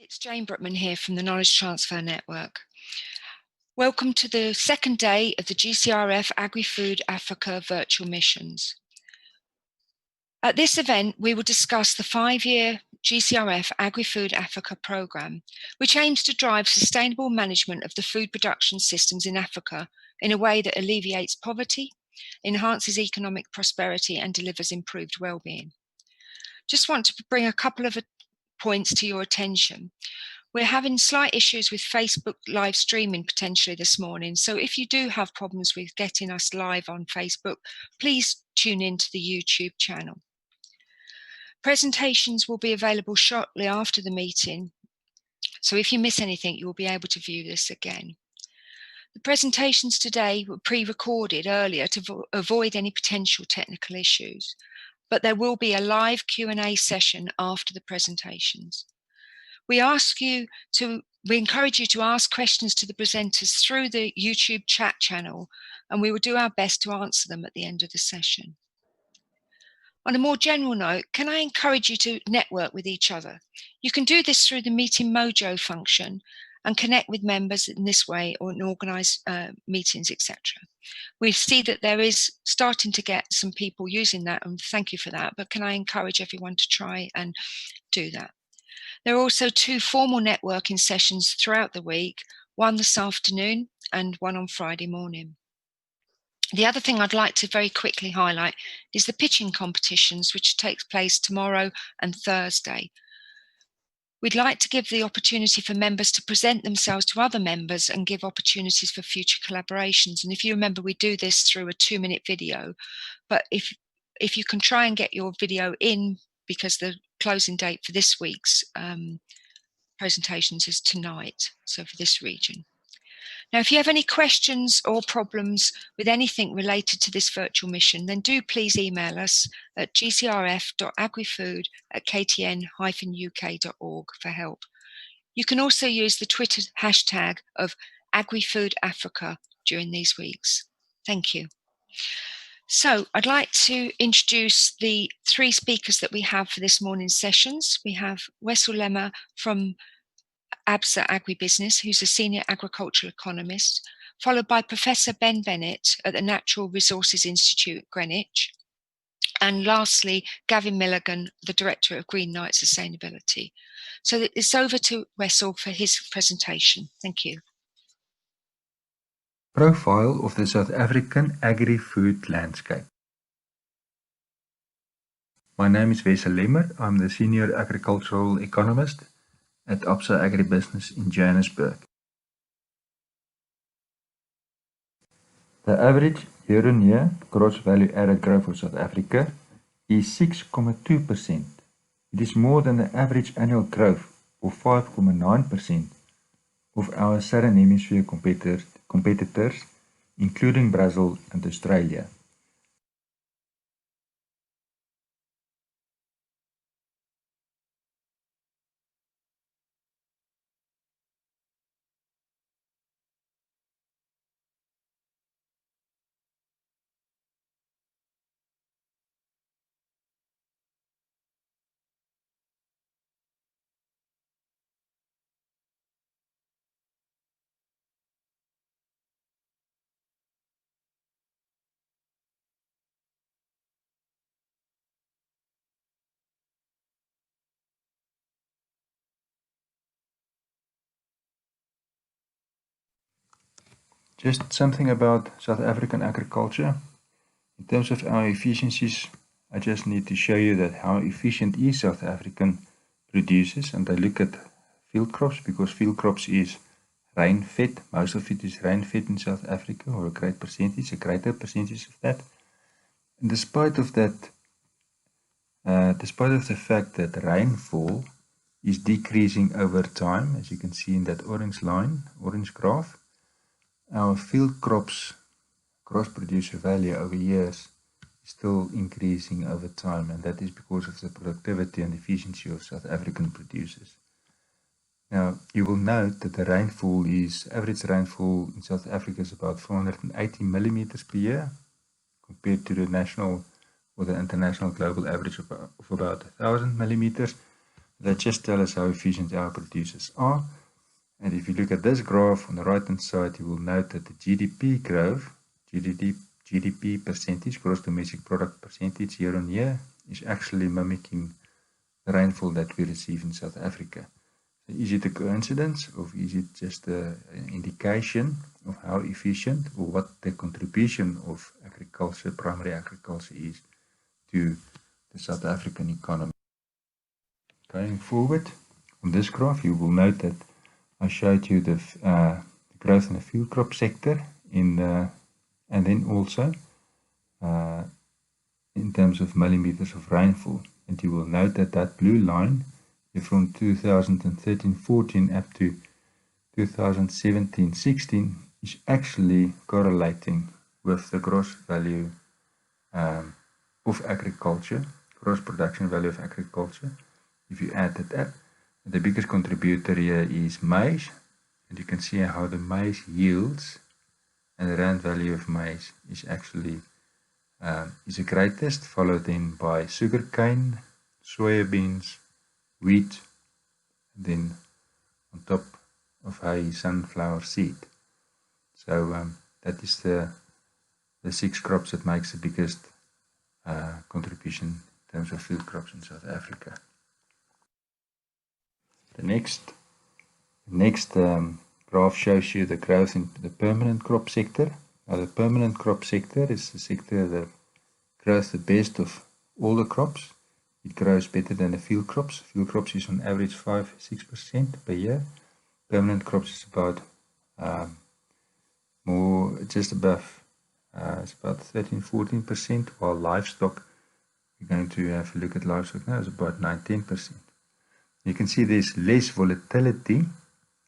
It's Jane Brookman here from the Knowledge Transfer Network. Welcome to the second day of the GCRF AgriFood Africa virtual missions. At this event, we will discuss the 5-year GCRF AgriFood Africa Programme, which aims to drive sustainable management of the food production systems in Africa in a way that alleviates poverty, enhances economic prosperity and delivers improved well-being. Just want to bring a couple of points to your attention. We're having slight issues with Facebook live streaming potentially this morning. So if you do have problems with getting us live on Facebook, please tune into the YouTube channel. Presentations will be available shortly after the meeting. So if you miss anything, you will be able to view this again. The presentations today were pre-recorded earlier to avoid any potential technical issues, but there will be a live Q&A session after the presentations. We encourage you to ask questions to the presenters through the YouTube chat channel, and we will do our best to answer them at the end of the session. On a more general note, can I encourage you to network with each other? You can do this through the Meeting Mojo function and connect with members in this way or organise meetings, etc. We see that there is starting to get some people using that, and thank you for that, but can I encourage everyone to try and do that? There are also 2 formal networking sessions throughout the week, one this afternoon and one on Friday morning. The other thing I'd like to very quickly highlight is the pitching competitions, which takes place tomorrow and Thursday. We'd like to give the opportunity for members to present themselves to other members and give opportunities for future collaborations. And if you remember, we do this through a 2-minute video, but if you can try and get your video in, because the closing date for this week's presentations is tonight, so for this region. Now, if you have any questions or problems with anything related to this virtual mission, then do please email us at gcrf.agrifood@ktn-uk.org for help. You can also use the Twitter hashtag of AgriFood Africa during these weeks. Thank you. So I'd like to introduce the 3 speakers that we have for this morning's sessions. We have Wessel Lemmer from ABSA Agribusiness, who's a senior agricultural economist, followed by Professor Ben Bennett at the Natural Resources Institute, Greenwich, and lastly, Gavin Milligan, the Director of Green Knight Sustainability. So it's over to Wessel for his presentation. Thank you. Profile of the South African agri-food landscape. My name is Wessel Lemmer. I'm the Senior Agricultural Economist at ABSA Agribusiness in Johannesburg. The average year-on-year gross value added growth of South Africa is 6.2%. It is more than the average annual growth of 5.9% of our Southern Hemisphere competitors, including Brazil and Australia. Just something about South African agriculture. In terms of our efficiencies, I just need to show you that how efficient is South African producers, and I look at field crops because field crops is rain-fed. Most of it is rain-fed in South Africa, or a greater percentage of that. And despite of the fact that rainfall is decreasing over time, as you can see in that orange graph, our field crops gross producer value over years is still increasing over time, and that is because of the productivity and efficiency of South African producers. Now, you will note that the average rainfall in South Africa is about 480 millimeters per year, compared to the national or the international global average of about 1,000 millimeters. They just tell us how efficient our producers are. And if you look at this graph on the right hand side, you will note that the GDP growth, GDP percentage, gross domestic product percentage year on year, is actually mimicking the rainfall that we receive in South Africa. So is it a coincidence, or is it just an indication of how efficient or what the contribution of agriculture, primary agriculture, is to the South African economy? Going forward, on this graph, you will note that I showed you the growth in the field crop sector, and then also in terms of millimeters of rainfall. And you will note that that blue line from 2013-14 up to 2017-16 is actually correlating with the gross value of agriculture, gross production value of agriculture. If you add that up, the biggest contributor here is maize, and you can see how the maize yields and the rand value of maize is actually is the greatest, followed then by sugarcane, soybeans, wheat, and then on top of hay, sunflower seed. So that is the 6 crops that makes the biggest contribution in terms of field crops in South Africa. The next graph shows you the growth in the permanent crop sector. Now, the permanent crop sector is the sector that grows the best of all the crops. It grows better than the field crops. Field crops is on average 5-6% per year. Permanent crops is about just above, it's about 13-14%, while livestock, we're going to have a look at livestock now, is about 9-10%. You can see there's less volatility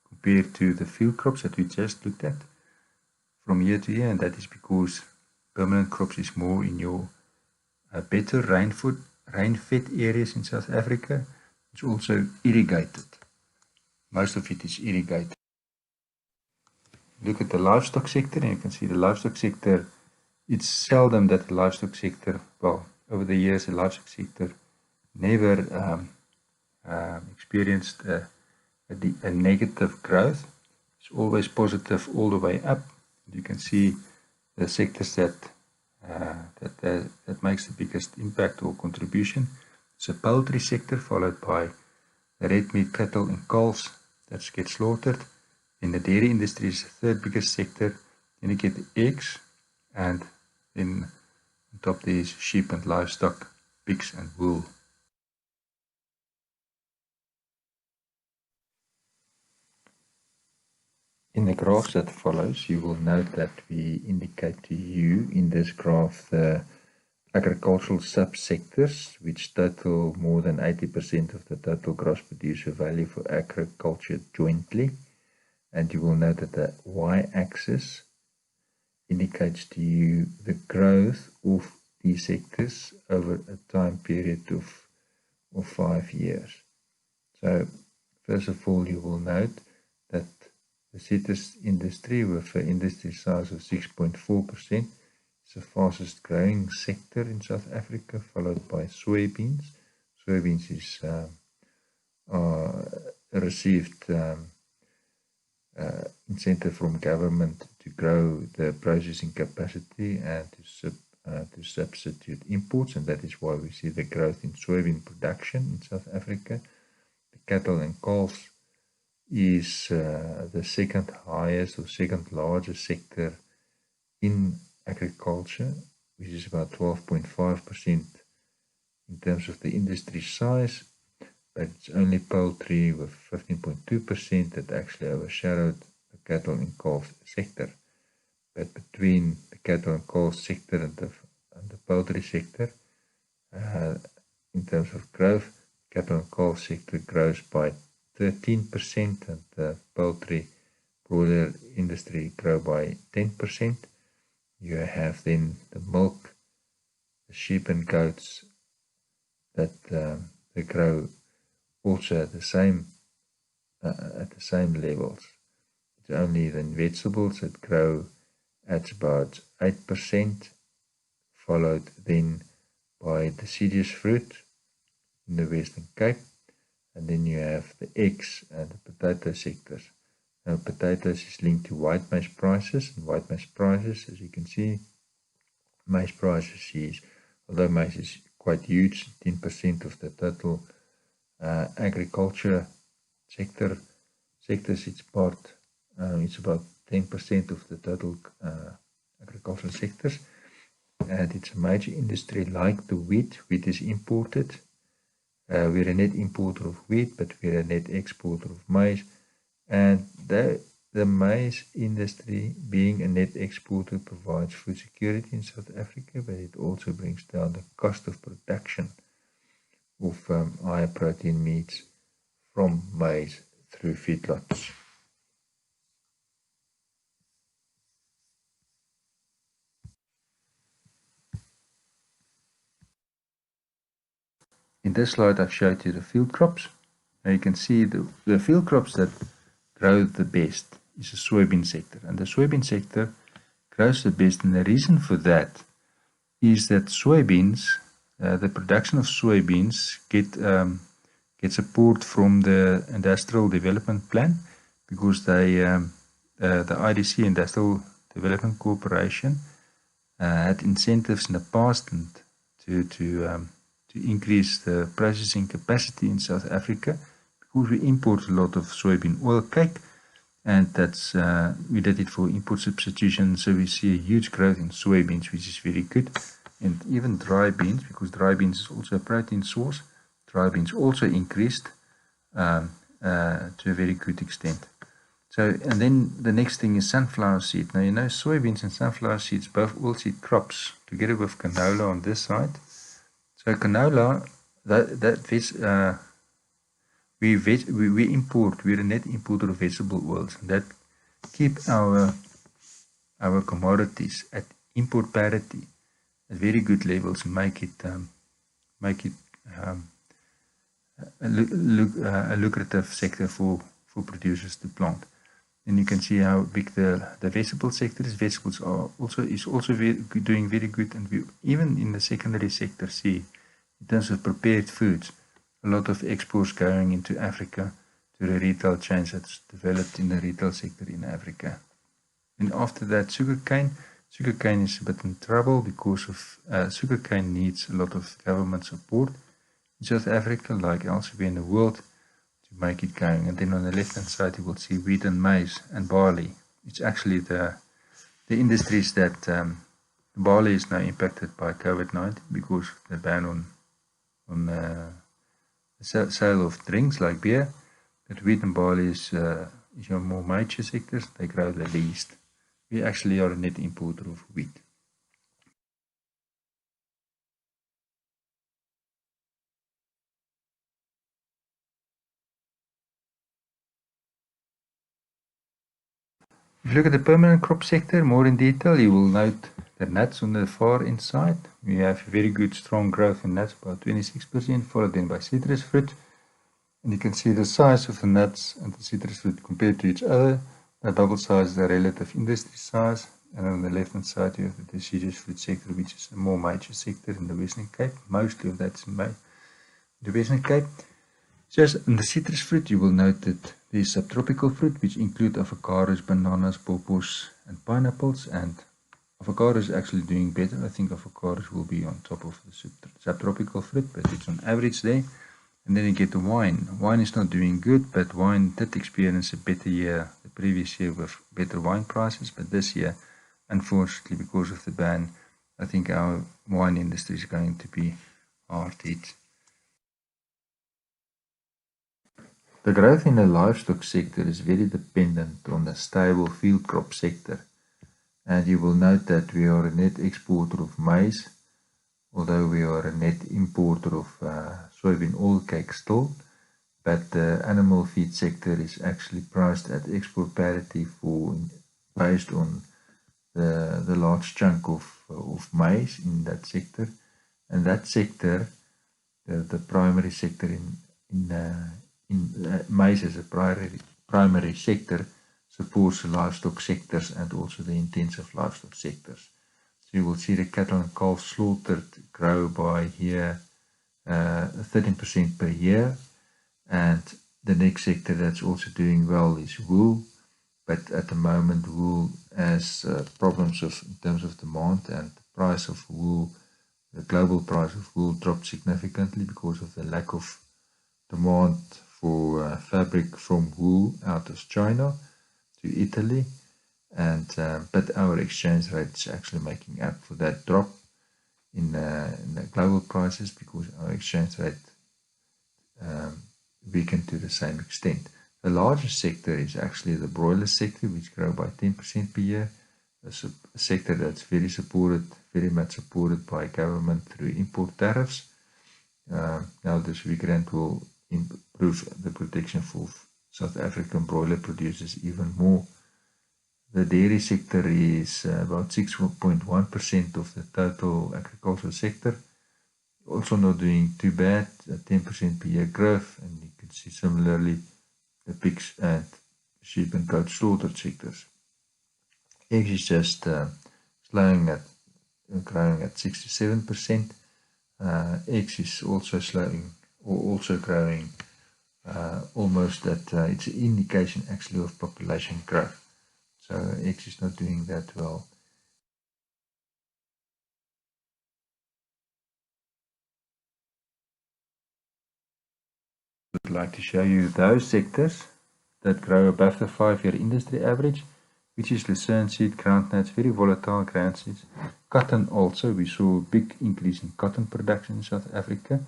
compared to the field crops that we just looked at from year to year, and that is because permanent crops is more in your better rain-fed areas in South Africa. It's also irrigated. Most of it is irrigated. Look at the livestock sector, and you can see the livestock sector, it's seldom that the livestock sector, well, over the years, the livestock sector never experienced a negative growth. It's always positive all the way up. You can see the sectors that makes the biggest impact or contribution. It's the poultry sector, followed by the red meat cattle and calves that get slaughtered. Then the dairy industry is the third biggest sector. Then you get the eggs, and then on top there is sheep and livestock, pigs and wool. In the graph that follows, you will note that we indicate to you in this graph the agricultural subsectors, which total more than 80% of the total gross producer value for agriculture jointly. And you will note that the y-axis indicates to you the growth of these sectors over a time period of 5 years. So, first of all, you will note that the citrus industry, with an industry size of 6.4%, is the fastest growing sector in South Africa, followed by soybeans. Soybeans is received incentive from government to grow the processing capacity and to substitute imports, and that is why we see the growth in soybean production in South Africa. The cattle and calves is the second highest or second largest sector in agriculture, which is about 12.5% in terms of the industry size, but it's only poultry with 15.2% that actually overshadowed the cattle and calves sector. But between the cattle and calves sector and the poultry sector, in terms of growth, cattle and calves sector grows by 13%, and the poultry broiler industry grow by 10%. You have then the milk, the sheep and goats that they grow also at the same levels. It's only the vegetables that grow at about 8%, followed then by deciduous fruit in the Western Cape, and then you have the eggs and the potato sectors. Now, potatoes is linked to white maize prices, and white maize prices, as you can see, maize prices is, although maize is quite huge, 10% of the total agriculture sectors, it's about 10% of the total agricultural sectors, and it's a major industry like the wheat. Wheat is imported. We're a net importer of wheat, but we're a net exporter of maize, and the maize industry, being a net exporter, provides food security in South Africa, but it also brings down the cost of production of higher protein meats from maize through feedlots. In this slide, I've showed you the field crops. Now you can see the field crops that grow the best is the soybean sector, and the soybean sector grows the best, and the reason for that is that soybeans, the production of soybeans get support from the Industrial Development Plan, because the IDC, Industrial Development Corporation, had incentives in the past and to increase the processing capacity in South Africa, because we import a lot of soybean oil cake, and that's we did it for import substitution, so we see a huge growth in soybeans, which is very good. And even dry beans, because dry beans is also a protein source, dry beans also increased to a very good extent. So, and then the next thing is sunflower seed. Now, you know, soybeans and sunflower seeds, both oilseed crops, together with canola on this side. So canola, we import, we're a net importer of vegetable oils, and that keep our commodities at import parity at very good levels, and make it a lucrative sector for producers to plant. And you can see how big the vegetable sector is. Vegetables are also doing very good, and we even in the secondary sector see, in terms of prepared foods, a lot of exports going into Africa to the retail chains that's developed in the retail sector in Africa. And after that, sugarcane is a bit in trouble, because of sugarcane needs a lot of government support in South Africa, like elsewhere in the world, to make it going. And then on the left hand side you will see wheat and maize and barley. It's actually the industries that barley is now impacted by COVID-19 because of the ban on the sale of drinks like beer. But wheat and barley is your more major sectors. They grow the least. We actually are a net importer of wheat. If you look at the permanent crop sector more in detail, you will note the nuts on the far inside. We have very good strong growth in nuts, about 26%, followed then by citrus fruit. And you can see the size of the nuts and the citrus fruit compared to each other. The bubble size is the relative industry size. And on the left hand side you have the deciduous fruit sector, which is a more major sector in the Western Cape. Mostly of that's in the Western Cape. Just in the citrus fruit, you will note that there's subtropical fruit, which include avocados, bananas, pawpaws, and pineapples. And avocado is actually doing better. I think avocados will be on top of the subtropical fruit, but it's on average there. And then you get the wine. Wine is not doing good, but wine did experience a better year the previous year with better wine prices. But this year, unfortunately, because of the ban, I think our wine industry is going to be hard hit. The growth in the livestock sector is very dependent on the stable field crop sector, and you will note that we are a net exporter of maize, although we are a net importer of soybean oil cake still, but the animal feed sector is actually priced at export parity based on the large chunk of maize in that sector, and that sector, the primary sector in maize as a primary sector, supports the livestock sectors and also the intensive livestock sectors. So you will see the cattle and calves slaughtered grow by here 13% per year, And the next sector that's also doing well is wool, but at the moment wool has problems in terms of demand, and the price of wool, the global price of wool, dropped significantly because of the lack of demand for fabric from wool out of China to Italy. And but our exchange rate is actually making up for that drop in the global prices, because our exchange rate weakened to the same extent. The largest sector is actually the broiler sector, which grew by 10% per year. A sector that's very much supported by government through import tariffs. Now this weak rand will improve the protection for South African broiler producers even more. The dairy sector is about 6.1% of the total agricultural sector. Also not doing too bad, 10% per year growth, and you can see similarly the pigs and sheep and goat slaughtered sectors. Eggs is just growing at 67%. Eggs is also growing almost at, it's an indication actually of population growth. So eggs is not doing that well. I would like to show you those sectors that grow above the 5-year industry average, which is lucerne seed, groundnuts, very volatile ground seeds. Cotton also, we saw a big increase in cotton production in South Africa,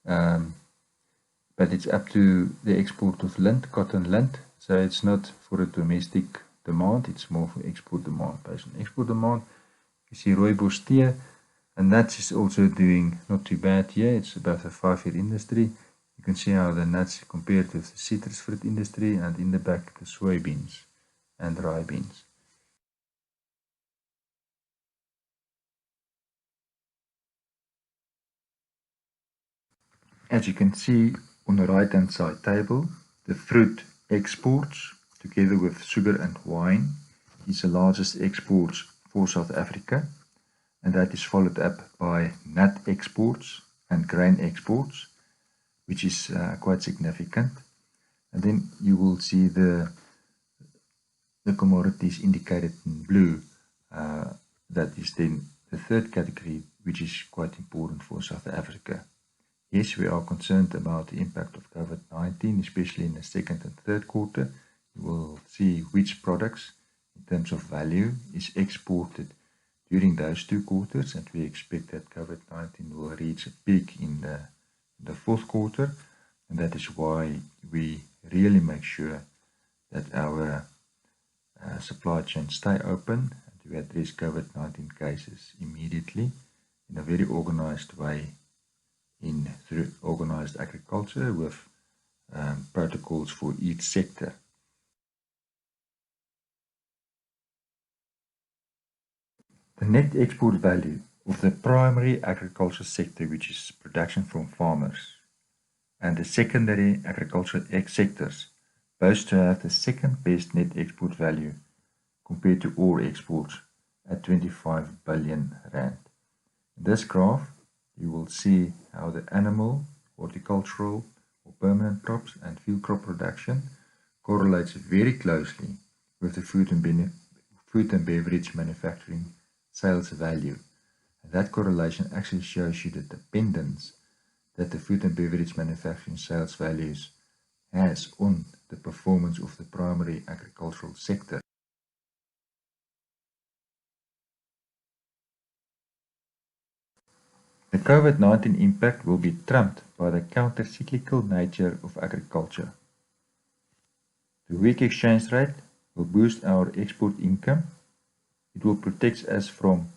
but it's up to the export of lint, cotton lint, so it's not for a domestic demand, it's more for export demand. Based on export demand, you see rooibos tea, and nuts is also doing not too bad here, it's above the 5-year industry. You can see how the nuts compared with the citrus fruit industry, and in the back the soybeans and rye beans. As you can see on the right hand side table, the fruit exports together with sugar and wine is the largest exports for South Africa, and that is followed up by nut exports and grain exports, which is quite significant. And then you will see the commodities indicated in blue. That is then the third category, which is quite important for South Africa. Yes, we are concerned about the impact of COVID-19, especially in the second and third quarter. You will see which products in terms of value is exported during those 2 quarters, and we expect that COVID-19 will reach a peak in the fourth quarter, and that is why we really make sure that our supply chain stay open, and we address COVID-19 cases immediately in a very organized way through organized agriculture with protocols for each sector. The net export value of the primary agriculture sector, which is production from farmers, and the secondary agricultural sectors, boast to have the second best net export value compared to all exports at 25 billion rand. In this graph, you will see how the animal, horticultural or permanent crops and field crop production correlates very closely with the food and beverage manufacturing sales value. And that correlation actually shows you the dependence that the food and beverage manufacturing sales values has on the performance of the primary agricultural sector. The COVID-19 impact will be trumped by the counter-cyclical nature of agriculture. The weak exchange rate will boost our export income. It will protect us from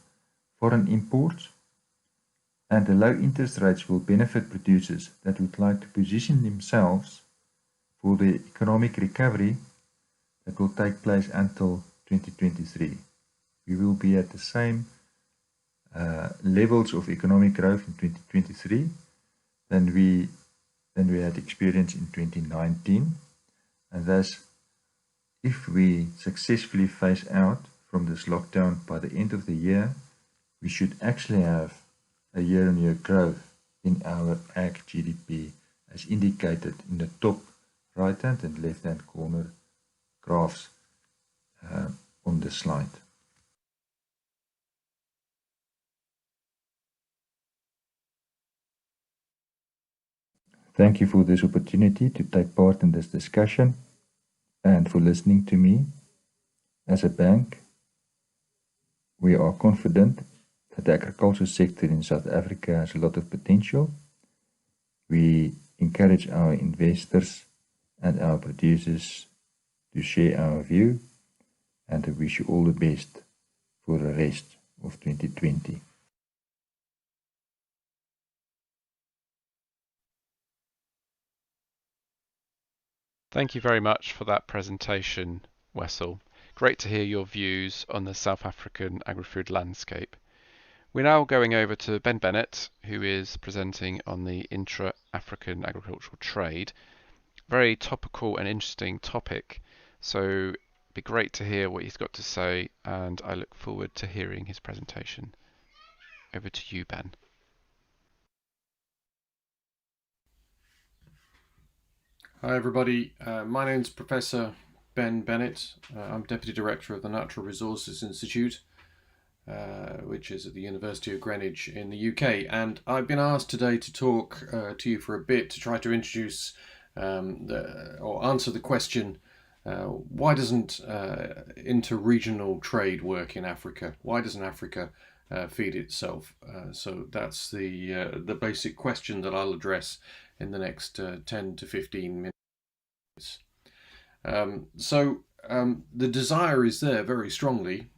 foreign imports, and the low interest rates will benefit producers that would like to position themselves for the economic recovery that will take place until 2023. We will be at the same levels of economic growth in 2023 than we had experienced in 2019, and thus if we successfully phase out from this lockdown by the end of the year, we should actually have a year-on-year growth in our ag GDP as indicated in the top right-hand and left-hand corner graphs on the slide. Thank you for this opportunity to take part in this discussion and for listening to me. As a bank, we are confident that the agriculture sector in South Africa has a lot of potential. We encourage our investors and our producers to share our view, and I wish you all the best for the rest of 2020. Thank you very much for that presentation, Wessel. Great to hear your views on the South African agri-food landscape. We're now going over to Ben Bennett, who is presenting on the intra-African agricultural trade. Very topical and interesting topic, so it'd be great to hear what he's got to say, and I look forward to hearing his presentation. Over to you, Ben. Hi everybody, my name's Professor Ben Bennett. I'm Deputy Director of the Natural Resources Institute, which is at the University of Greenwich in the UK, and I've been asked today to talk to you for a bit to try to introduce or answer the question, why doesn't inter-regional trade work in Africa? Why doesn't Africa feed itself? So that's the basic question that I'll address in the next 10 to 15 minutes. The desire is there very strongly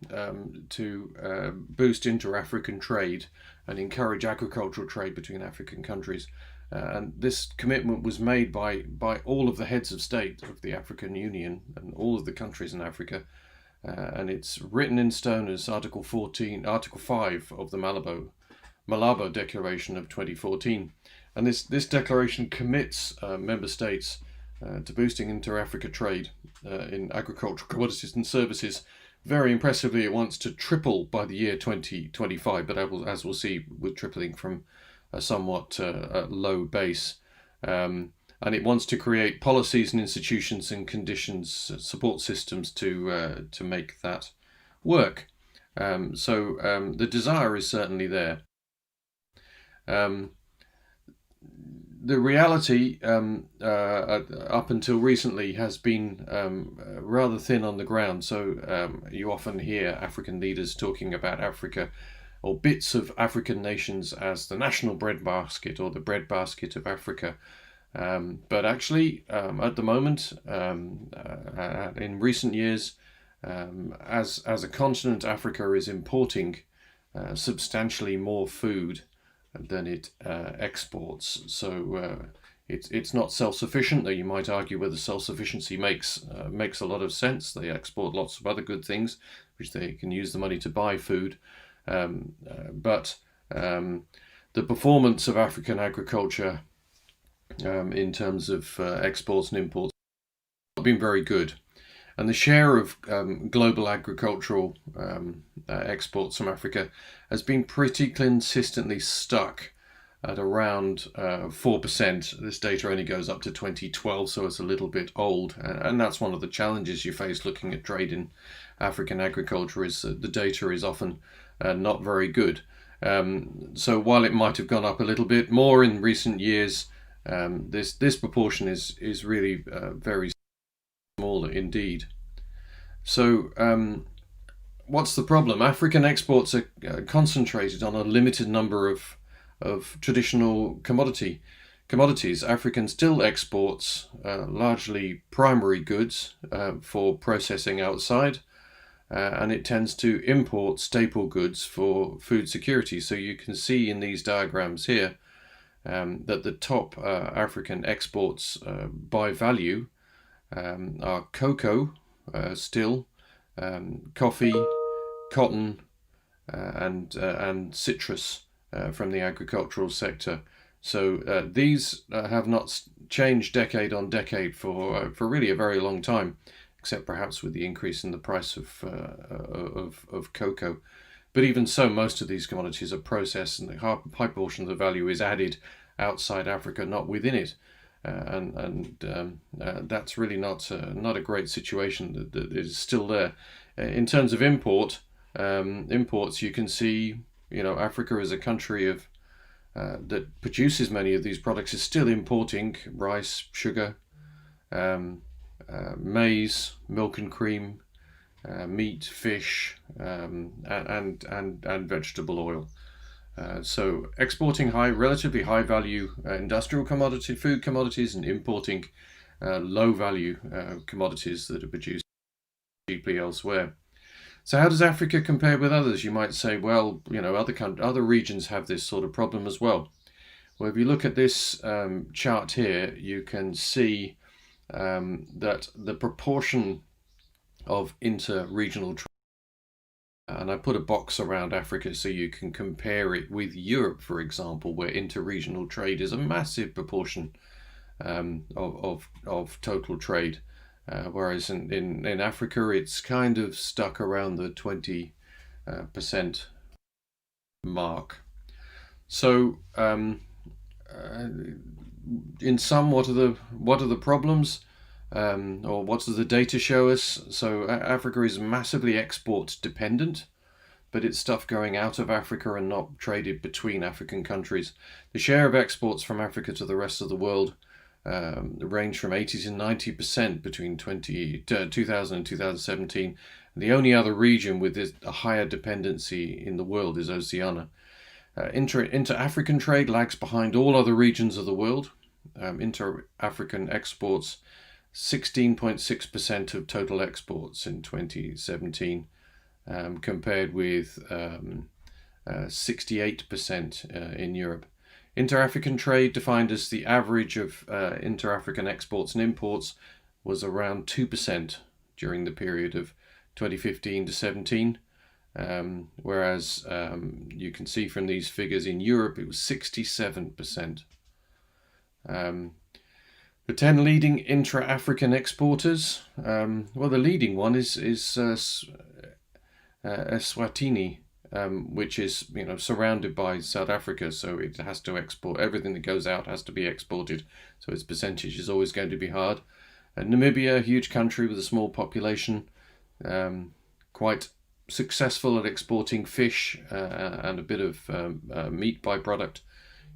to boost inter-African trade and encourage agricultural trade between African countries. And this commitment was made by all of the heads of state of the African Union and all of the countries in Africa. And it's written in stone as Article 5 of the Malabo Declaration of 2014. And this declaration commits member states to boosting inter-Africa trade in agricultural commodities and services. Very impressively, it wants to triple by the year 2025, but as we'll see, with tripling from a somewhat low base. And it wants to create policies and institutions and conditions, support systems to make that work. The desire is certainly there. The reality up until recently has been rather thin on the ground. So you often hear African leaders talking about Africa or bits of African nations as the national breadbasket or the breadbasket of Africa. But actually, at the moment, in recent years, as a continent, Africa is importing substantially more food than it exports. So it's not self-sufficient, though you might argue whether self-sufficiency makes a lot of sense. They export lots of other good things, which they can use the money to buy food. But the performance of African agriculture in terms of exports and imports has not been very good. And the share of global agricultural exports from Africa has been pretty consistently stuck at around 4%. This data only goes up to 2012, so it's a little bit old. And that's one of the challenges you face looking at trade in African agriculture, is that the data is often not very good. So while it might have gone up a little bit more in recent years, this proportion is really very small indeed. So what's the problem? African exports are concentrated on a limited number of traditional commodities. African still exports largely primary goods for processing outside, and it tends to import staple goods for food security. So you can see in these diagrams here that the top African exports by value are cocoa, still, coffee, cotton, and citrus from the agricultural sector. So these have not changed decade on decade for really a very long time, except perhaps with the increase in the price of cocoa. But even so, most of these commodities are processed, and the high portion of the value is added outside Africa, not within it. That's really not a great situation that is still there. In terms of imports, you can see, Africa is a country that produces many of these products is still importing rice, sugar, maize, milk and cream, meat, fish, and vegetable oil. So exporting relatively high value industrial food commodities, and importing low value commodities that are produced cheaply elsewhere. So how does Africa compare with others? You might say, well, other regions have this sort of problem as well. Well, if you look at this chart here, you can see that the proportion of inter-regional trade, and I put a box around Africa so you can compare it with Europe, for example, where inter-regional trade is a massive proportion of total trade, whereas in Africa it's kind of stuck around the 20% mark. So in sum, what are the problems, or what does the data show us? So Africa is massively export dependent, but it's stuff going out of Africa and not traded between African countries. The share of exports from Africa to the rest of the world range from 80 to 90% between 2000 and 2017. The only other region with a higher dependency in the world is Oceania. Inter-African trade lags behind all other regions of the world. Inter-African exports 16.6% of total exports in 2017, compared with 68% in Europe. Inter-African trade, defined as the average of inter-African exports and imports, was around 2% during the period of 2015 to 17. Whereas you can see from these figures in Europe it was 67%. The 10 leading intra-African exporters, well, the leading one is Eswatini, which is surrounded by South Africa, so it has to export everything that goes out has to be exported, so its percentage is always going to be hard. Namibia, a huge country with a small population, quite successful at exporting fish and a bit of meat byproduct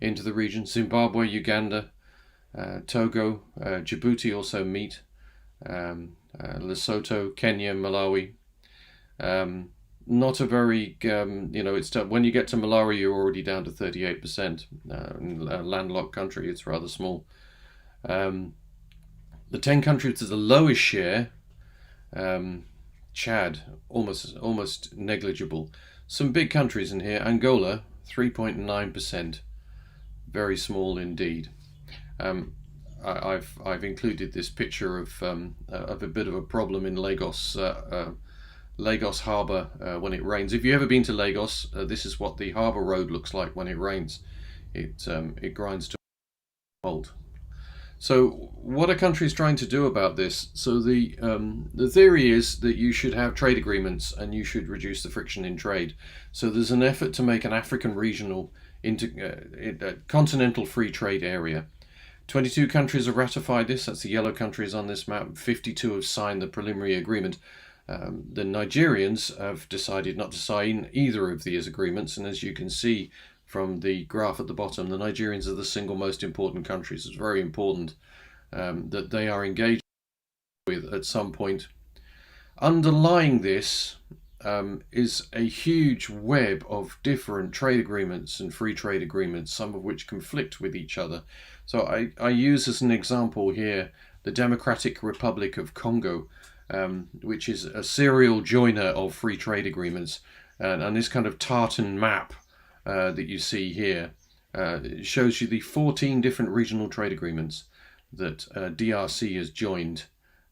into the region. Zimbabwe, Uganda, Togo, Djibouti, also meat, Lesotho, Kenya, Malawi. Not a very, it's when you get to Malawi, you're already down to 38%. In a landlocked country, it's rather small. The 10 countries with the lowest share, Chad, almost negligible. Some big countries in here. Angola, 3.9%, very small indeed. I've included this picture of a bit of a problem in Lagos harbour when it rains. If you've ever been to Lagos, this is what the harbour road looks like when it rains. It grinds to a halt. So what are countries trying to do about this? So the theory is that you should have trade agreements and you should reduce the friction in trade. So there's an effort to make an African regional continental free trade area. 22 countries have ratified this. That's the yellow countries on this map. 52 have signed the preliminary agreement. The Nigerians have decided not to sign either of these agreements, and as you can see from the graph at the bottom, the Nigerians are the single most important countries. It's very important that they are engaged with at some point. Underlying this is a huge web of different trade agreements and free trade agreements, some of which conflict with each other. So I use as an example here the Democratic Republic of Congo, which is a serial joiner of free trade agreements, and this kind of tartan map that you see here shows you the 14 different regional trade agreements that DRC has joined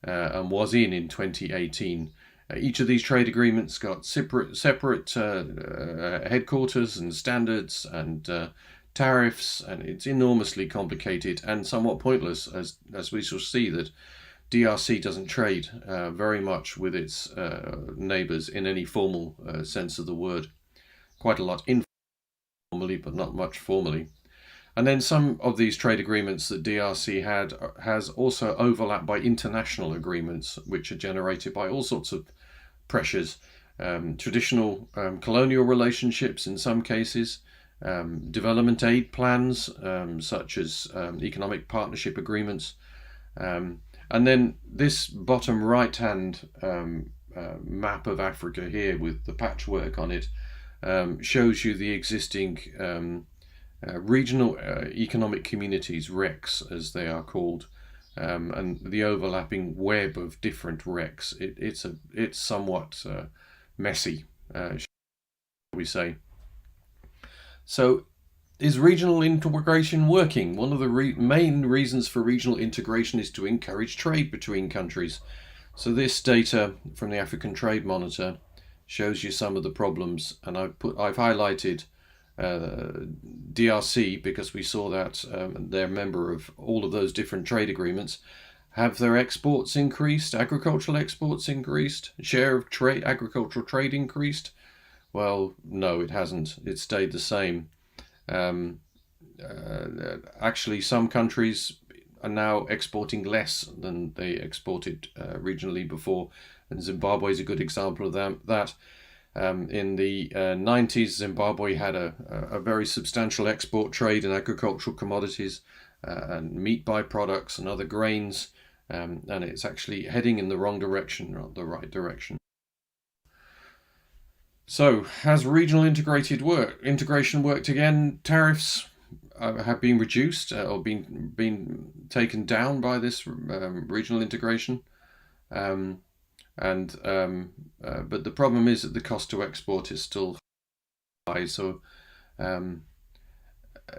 and was in 2018. Each of these trade agreements got separate headquarters and standards and tariffs, and it's enormously complicated and somewhat pointless, as we shall see that DRC doesn't trade very much with its neighbours in any formal sense of the word. Quite a lot informally, but not much formally. And then some of these trade agreements that DRC has also overlapped by international agreements, which are generated by all sorts of pressures. Traditional colonial relationships in some cases, development aid plans such as economic partnership agreements, and then this bottom right hand map of Africa here with the patchwork on it shows you the existing regional economic communities, RECs as they are called, and the overlapping web of different RECs. It's somewhat messy, shall we say. So, is regional integration working? One of the main reasons for regional integration is to encourage trade between countries. So this data from the African Trade Monitor shows you some of the problems, and I've highlighted DRC because we saw that they're a member of all of those different trade agreements. Have their exports increased? Agricultural exports increased? Share of agricultural trade increased? Well, no, it hasn't. It stayed the same. Actually, some countries are now exporting less than they exported regionally before, and Zimbabwe is a good example of that. In the 90s, Zimbabwe had a very substantial export trade in agricultural commodities and meat byproducts and other grains, and it's actually heading in the wrong direction, not the right direction. So, has regional integration worked again? Tariffs have been reduced or been taken down by this regional integration, but the problem is that the cost to export is still high. So,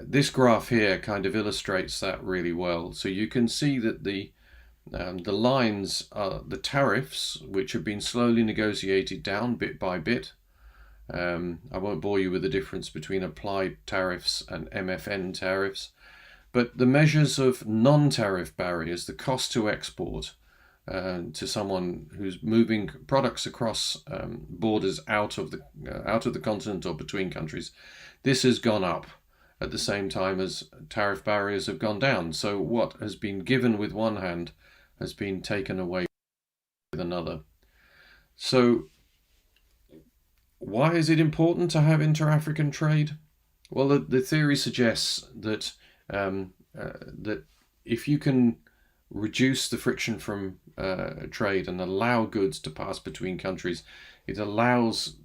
this graph here kind of illustrates that really well. So you can see that the lines are the tariffs, which have been slowly negotiated down bit by bit. I won't bore you with the difference between applied tariffs and MFN tariffs, but the measures of non-tariff barriers, the cost to export to someone who's moving products across borders out of the continent or between countries, this has gone up at the same time as tariff barriers have gone down. So what has been given with one hand has been taken away with another. So why is it important to have inter-African trade? Well, the theory suggests that that if you can reduce the friction from trade and allow goods to pass between countries, it allows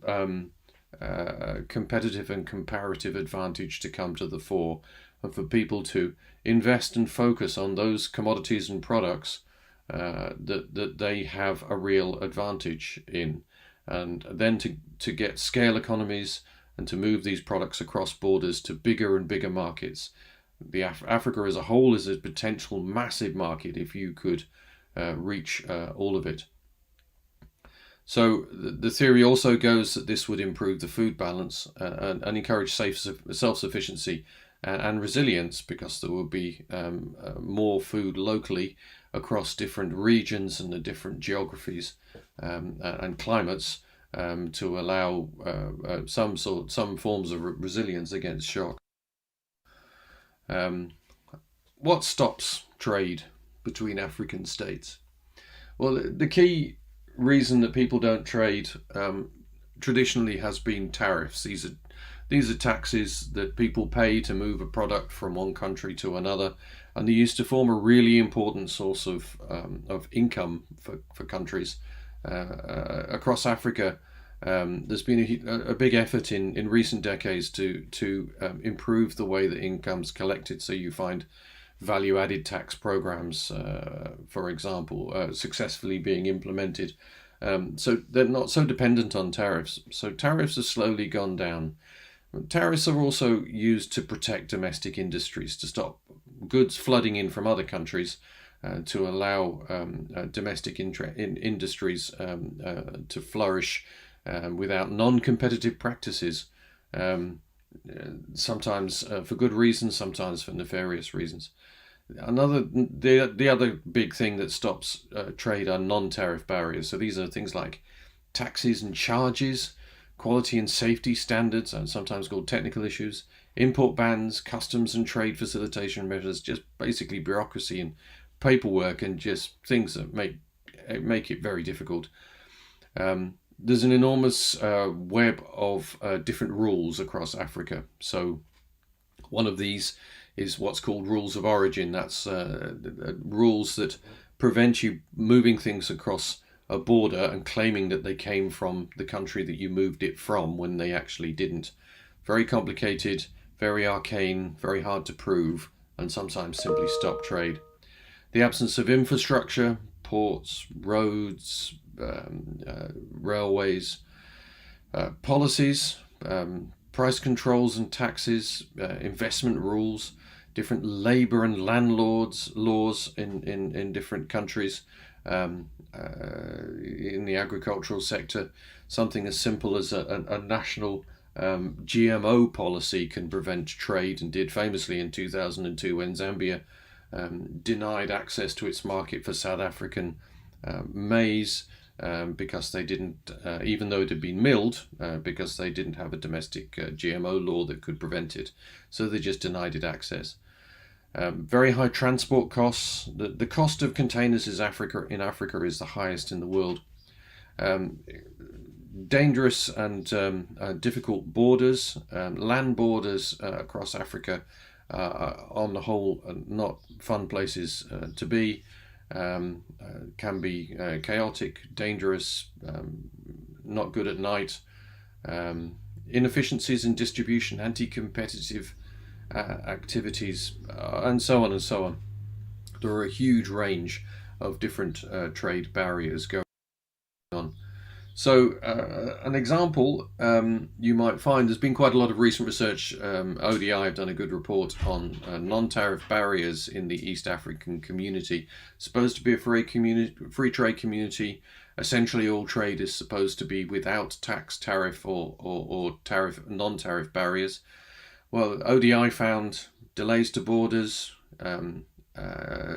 competitive and comparative advantage to come to the fore, and for people to invest and focus on those commodities and products that they have a real advantage in. And then to get scale economies and to move these products across borders to bigger and bigger markets. Africa as a whole is a potential massive market if you could reach all of it. So the theory also goes that this would improve the food balance and encourage self-sufficiency and resilience, because there would be more food locally across different regions and the different geographies and climates to allow some forms of resilience against shock. What stops trade between African states? Well, the key reason that people don't trade traditionally has been tariffs. These are taxes that people pay to move a product from one country to another, and they used to form a really important source of income for countries across Africa. There's been a big effort in recent decades to improve the way that income's collected. So you find value-added tax programs, for example, successfully being implemented. So they're not so dependent on tariffs. So tariffs have slowly gone down. Tariffs are also used to protect domestic industries, to stop goods flooding in from other countries, to allow domestic industries to flourish without non-competitive practices, sometimes for good reasons, sometimes for nefarious reasons. The other big thing that stops trade are non-tariff barriers. So these are things like taxes and charges, quality and safety standards, and sometimes called technical issues, import bans, customs and trade facilitation measures, just basically bureaucracy and paperwork and just things that make it very difficult. There's an enormous web of different rules across Africa. So one of these is what's called rules of origin. That's rules that prevent you moving things across a border and claiming that they came from the country that you moved it from when they actually didn't. Very complicated, very arcane, very hard to prove, and sometimes simply stop trade. The absence of infrastructure, ports, roads, railways, policies, price controls and taxes, investment rules, different labour and landlords laws in different countries. In the agricultural sector, something as simple as a national GMO policy can prevent trade, and did famously in 2002 when Zambia denied access to its market for South African maize because they didn't, even though it had been milled, because they didn't have a domestic GMO law that could prevent it. So they just denied it access. Very high transport costs. The cost of containers in Africa is the highest in the world. Dangerous and difficult borders, land borders across Africa on the whole not fun places to be. Can be chaotic, dangerous, not good at night. Inefficiencies in distribution, anti-competitive activities, and so on and so on. There are a huge range of different trade barriers going on. So an example you might find, there's been quite a lot of recent research. ODI have done a good report on non-tariff barriers in the East African community. It's supposed to be a free trade community. Essentially all trade is supposed to be without tax, tariff or tariff non-tariff barriers. Well, ODI found delays to borders,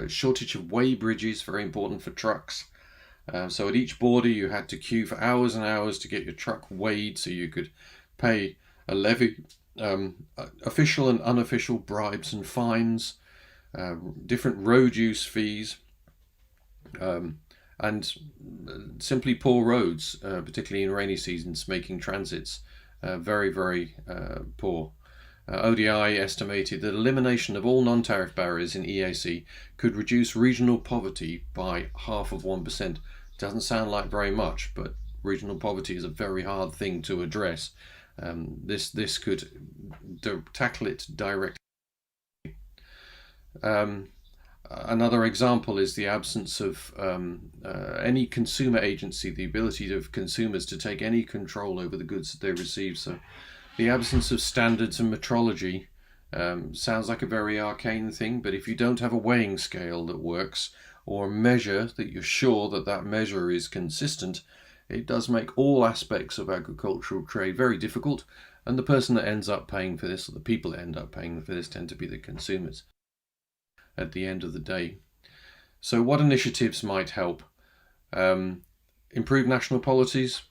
shortage of weigh bridges, very important for trucks. So at each border you had to queue for hours and hours to get your truck weighed so you could pay a levy, official and unofficial bribes and fines, different road use fees, and simply poor roads, particularly in rainy seasons, making transits very, very poor. ODI estimated that elimination of all non-tariff barriers in EAC could reduce regional poverty by 1/2%. Doesn't sound like very much, but regional poverty is a very hard thing to address. This could tackle it directly. Another example is the absence of any consumer agency, the ability of consumers to take any control over the goods that they receive. So the absence of standards and metrology sounds like a very arcane thing, but if you don't have a weighing scale that works, or a measure that you're sure that measure is consistent, it does make all aspects of agricultural trade very difficult, and the person that ends up paying for this, or the people that end up paying for this, tend to be the consumers at the end of the day. So what initiatives might help? Improve national policies,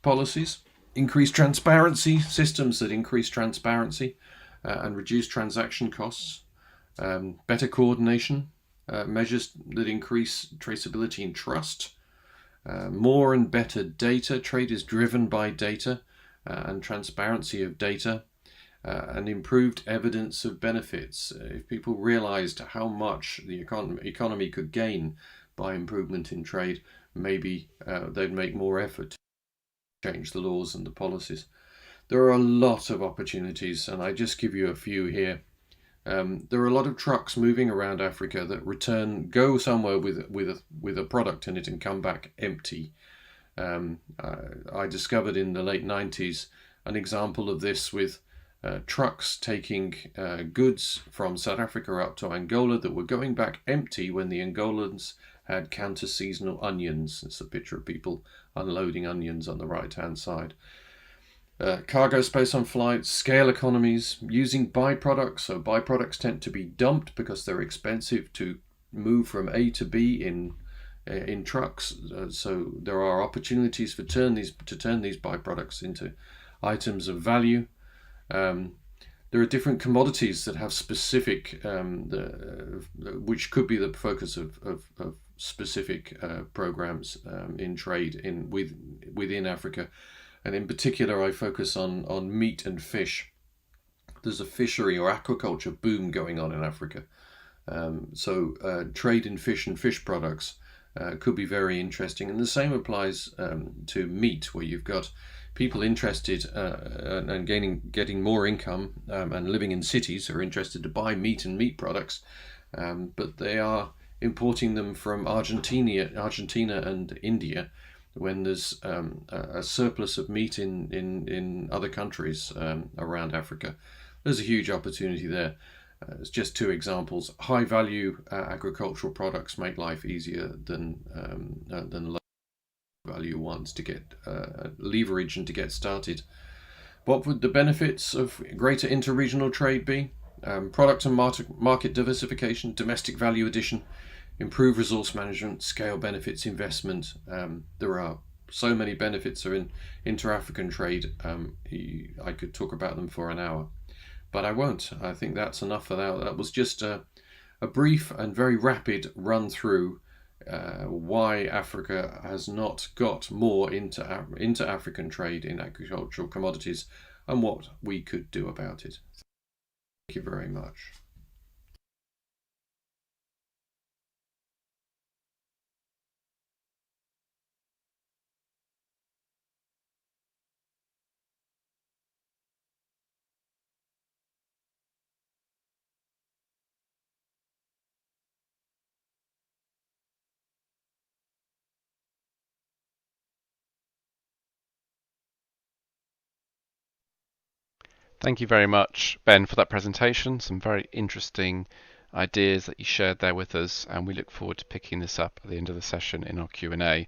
increase transparency, systems that increase transparency and reduce transaction costs, better coordination, measures that increase traceability and trust, more and better data. Trade is driven by data and transparency of data, and improved evidence of benefits. If people realized how much the economy could gain by improvement in trade, maybe they'd make more effort to change the laws and the policies. There are a lot of opportunities, and I just give you a few here. There are a lot of trucks moving around Africa that go somewhere with a product in it and come back empty. I discovered in the late 90s an example of this with trucks taking goods from South Africa up to Angola that were going back empty when the Angolans had counter-seasonal onions. It's a picture of people unloading onions on the right-hand side. Cargo space on flights, scale economies, using byproducts. So byproducts tend to be dumped because they're expensive to move from A to B in trucks. So there are opportunities to turn these byproducts into items of value. There are different commodities that have specific, which could be the focus of specific programs in trade within Africa, and in particular, I focus on meat and fish. There's a fishery or aquaculture boom going on in Africa, so trade in fish and fish products could be very interesting, and the same applies to meat, where you've got people interested and getting more income and living in cities are interested to buy meat and meat products, but they are importing them from Argentina and India, when there's a surplus of meat in other countries around Africa. There's a huge opportunity there. It's just two examples. High value agricultural products make life easier than low value ones to get leverage and to get started. What would the benefits of greater interregional trade be? Product and market diversification, domestic value addition, improved resource management, scale benefits, investment. There are so many benefits are in inter-African trade. I could talk about them for an hour, but I won't. I think that's enough for that. That was just a brief and very rapid run through why Africa has not got more into African trade in agricultural commodities and what we could do about it. Thank you very much. Thank you very much, Ben, for that presentation. Some very interesting ideas that you shared there with us, and we look forward to picking this up at the end of the session in our Q&A.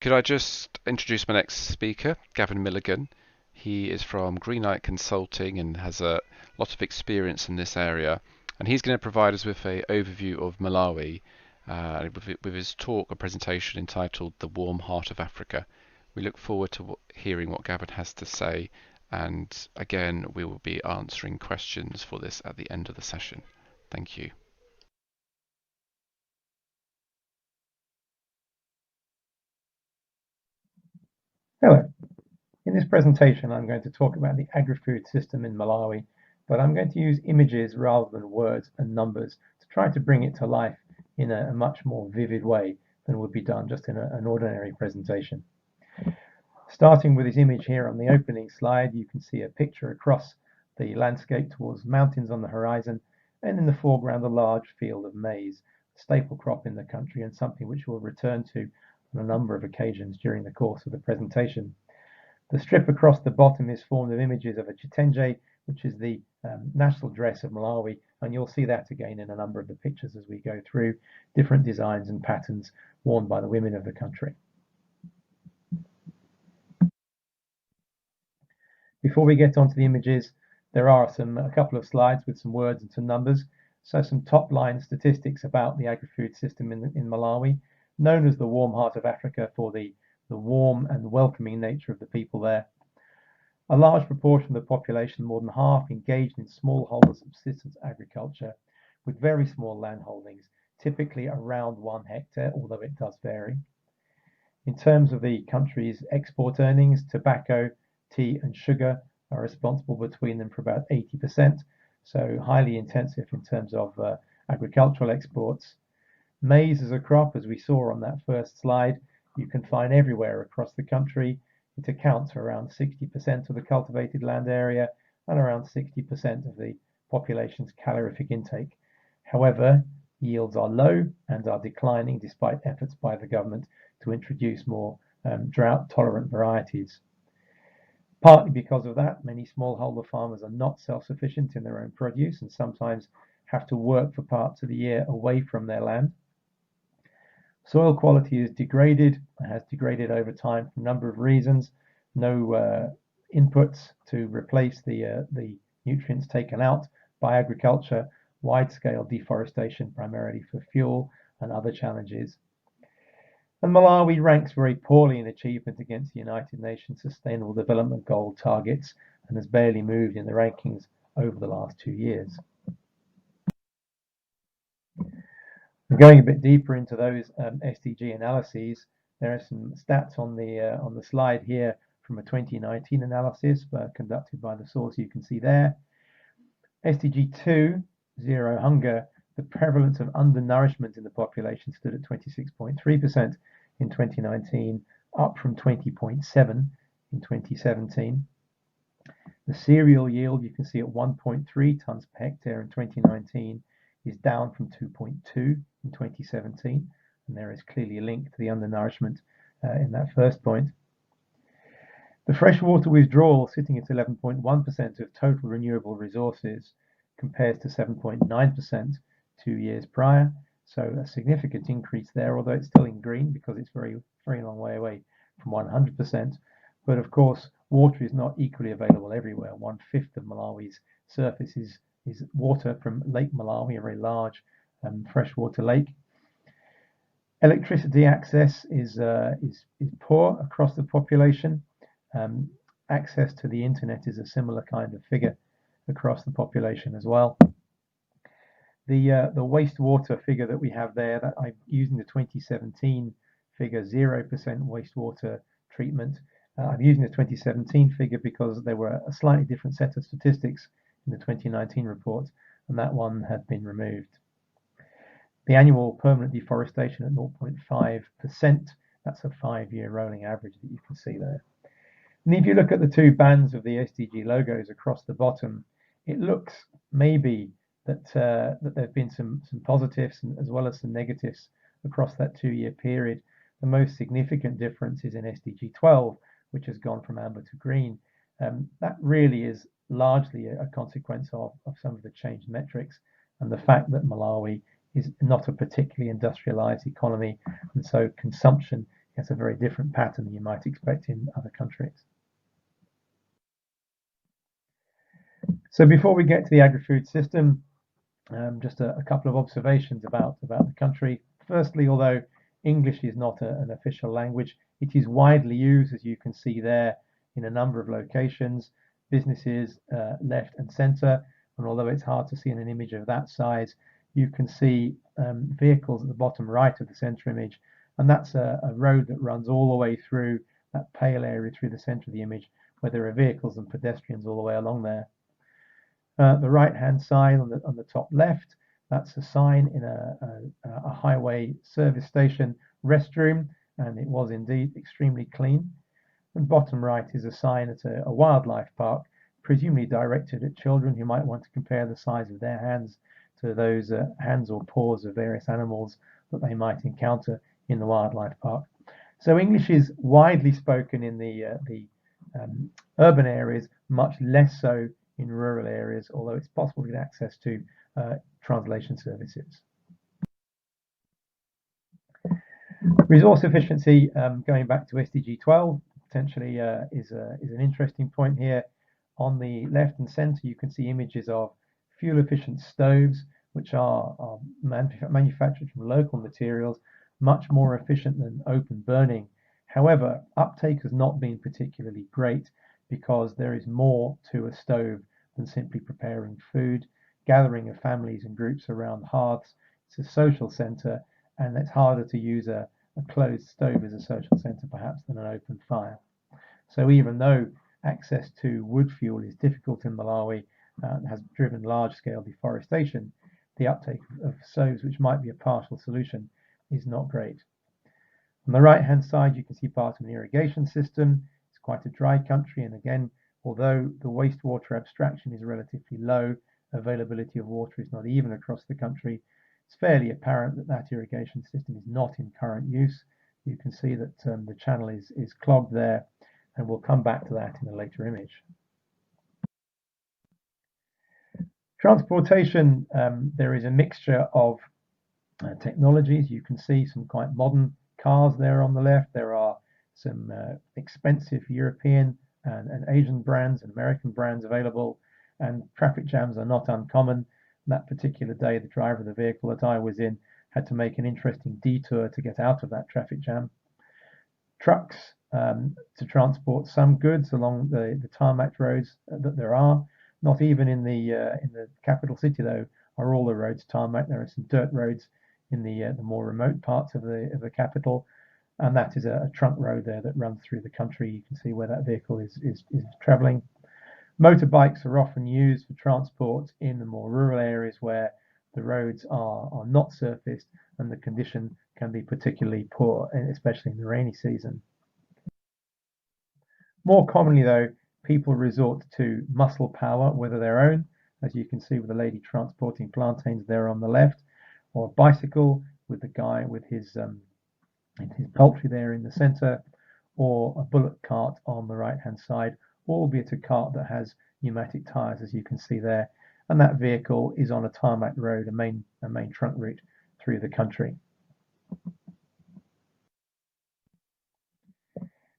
Could I just introduce my next speaker, Gavin Milligan. He is from Greenlight Consulting and has a lot of experience in this area, and he's going to provide us with an overview of Malawi with his talk, a presentation entitled The Warm Heart of Africa. We look forward to hearing what Gavin has to say, and again we will be answering questions for this at the end of the session. Thank you. Hello. In this presentation I'm going to talk about the agri-food system in Malawi, but I'm going to use images rather than words and numbers to try to bring it to life in a much more vivid way than would be done just in an ordinary presentation. Starting with this image here on the opening slide, you can see a picture across the landscape towards mountains on the horizon, and in the foreground a large field of maize, a staple crop in the country and something which we'll return to on a number of occasions during the course of the presentation. The strip across the bottom is formed of images of a chitenje, which is the national dress of Malawi, and you'll see that again in a number of the pictures as we go through different designs and patterns worn by the women of the country. Before we get onto the images, there are a couple of slides with some words and some numbers. So some top line statistics about the agri-food system in Malawi, known as the warm heart of Africa for the warm and welcoming nature of the people there. A large proportion of the population, more than half, engaged in smallholder subsistence agriculture with very small land holdings, typically around 1 hectare, although it does vary. In terms of the country's export earnings, tobacco, tea and sugar are responsible between them for about 80%, so highly intensive in terms of agricultural exports. Maize as a crop, as we saw on that first slide, you can find everywhere across the country. It accounts for around 60% of the cultivated land area and around 60% of the population's calorific intake. However, yields are low and are declining despite efforts by the government to introduce more drought-tolerant varieties. Partly because of that, many smallholder farmers are not self-sufficient in their own produce and sometimes have to work for parts of the year away from their land. Soil quality is degraded, has degraded over time for a number of reasons. No inputs to replace the nutrients taken out by agriculture, wide-scale deforestation primarily for fuel, and other challenges. And Malawi ranks very poorly in achievement against the United Nations Sustainable Development Goal targets and has barely moved in the rankings over the last 2 years. Going a bit deeper into those SDG analyses, there are some stats on the slide here from a 2019 analysis conducted by the source you can see there. SDG 2, zero hunger, the prevalence of undernourishment in the population stood at 26.3% in 2019, up from 20.7% in 2017. The cereal yield you can see at 1.3 tonnes per hectare in 2019 is down from 2.2 in 2017, and there is clearly a link to the undernourishment in that first point. The freshwater withdrawal, sitting at 11.1% of total renewable resources, compares to 7.9% 2 years prior, so a significant increase there, although it's still in green because it's very long way away from 100%. But of course, water is not equally available everywhere. 1/5 of Malawi's surface is water from Lake Malawi, a very large freshwater lake. Electricity access is poor across the population. Access to the internet is a similar kind of figure across the population as well. The wastewater figure that we have there, that I'm using the 2017 figure, 0% wastewater treatment. I'm using the 2017 figure because there were a slightly different set of statistics in the 2019 report, and that one had been removed. The annual permanent deforestation at 0.5%, that's a 5-year rolling average that you can see there. And if you look at the two bands of the SDG logos across the bottom, it looks maybe that there have been some positives as well as some negatives across that 2-year period. The most significant difference is in SDG 12, which has gone from amber to green. That really is largely a consequence of some of the changed metrics and the fact that Malawi is not a particularly industrialized economy, and so consumption has a very different pattern than you might expect in other countries. So before we get to the agri-food system, just a couple of observations about the country. Firstly, although English is not an official language, it is widely used, as you can see there, in a number of locations, businesses left and centre, and although it's hard to see in an image of that size, you can see vehicles at the bottom right of the centre image, and that's a road that runs all the way through that pale area through the centre of the image, where there are vehicles and pedestrians all the way along there. The right-hand side on the top left, that's a sign in a highway service station restroom, and it was indeed extremely clean. And bottom right is a sign at a wildlife park, presumably directed at children who might want to compare the size of their hands to those hands or paws of various animals that they might encounter in the wildlife park. So English is widely spoken in the urban areas, much less so in rural areas, although it's possible to get access to translation services. Resource efficiency, going back to SDG 12, potentially is an interesting point here. On the left and center, you can see images of fuel-efficient stoves, which are manufactured from local materials, much more efficient than open burning. However, uptake has not been particularly great because there is more to a stove than simply preparing food. Gathering of families and groups around hearths, it's a social centre, and it's harder to use a closed stove as a social centre perhaps than an open fire. So even though access to wood fuel is difficult in Malawi and has driven large-scale deforestation, the uptake of stoves, which might be a partial solution, is not great. On the right-hand side, you can see part of an irrigation system. It's quite a dry country, and again, although the wastewater abstraction is relatively low, availability of water is not even across the country. It's fairly apparent that that irrigation system is not in current use. You can see that the channel is clogged there, and we'll come back to that in a later image. Transportation, there is a mixture of technologies. You can see some quite modern cars there on the left. There are some expensive European and Asian brands and American brands available, and traffic jams are not uncommon. That particular day, the driver of the vehicle that I was in had to make an interesting detour to get out of that traffic jam. Trucks to transport some goods along the tarmac roads that there are. Not even in the capital city, though, are all the roads tarmac. There are some dirt roads in the more remote parts of the capital, and that is a trunk road there that runs through the country. You can see where that vehicle is travelling. Motorbikes are often used for transport in the more rural areas where the roads are not surfaced and the condition can be particularly poor, especially in the rainy season. More commonly, though, people resort to muscle power, whether their own, as you can see with the lady transporting plantains there on the left, or a bicycle with the guy with his poultry there in the centre, or a bullock cart on the right-hand side, albeit a cart that has pneumatic tyres, as you can see there, and that vehicle is on a tarmac road, a main trunk route through the country.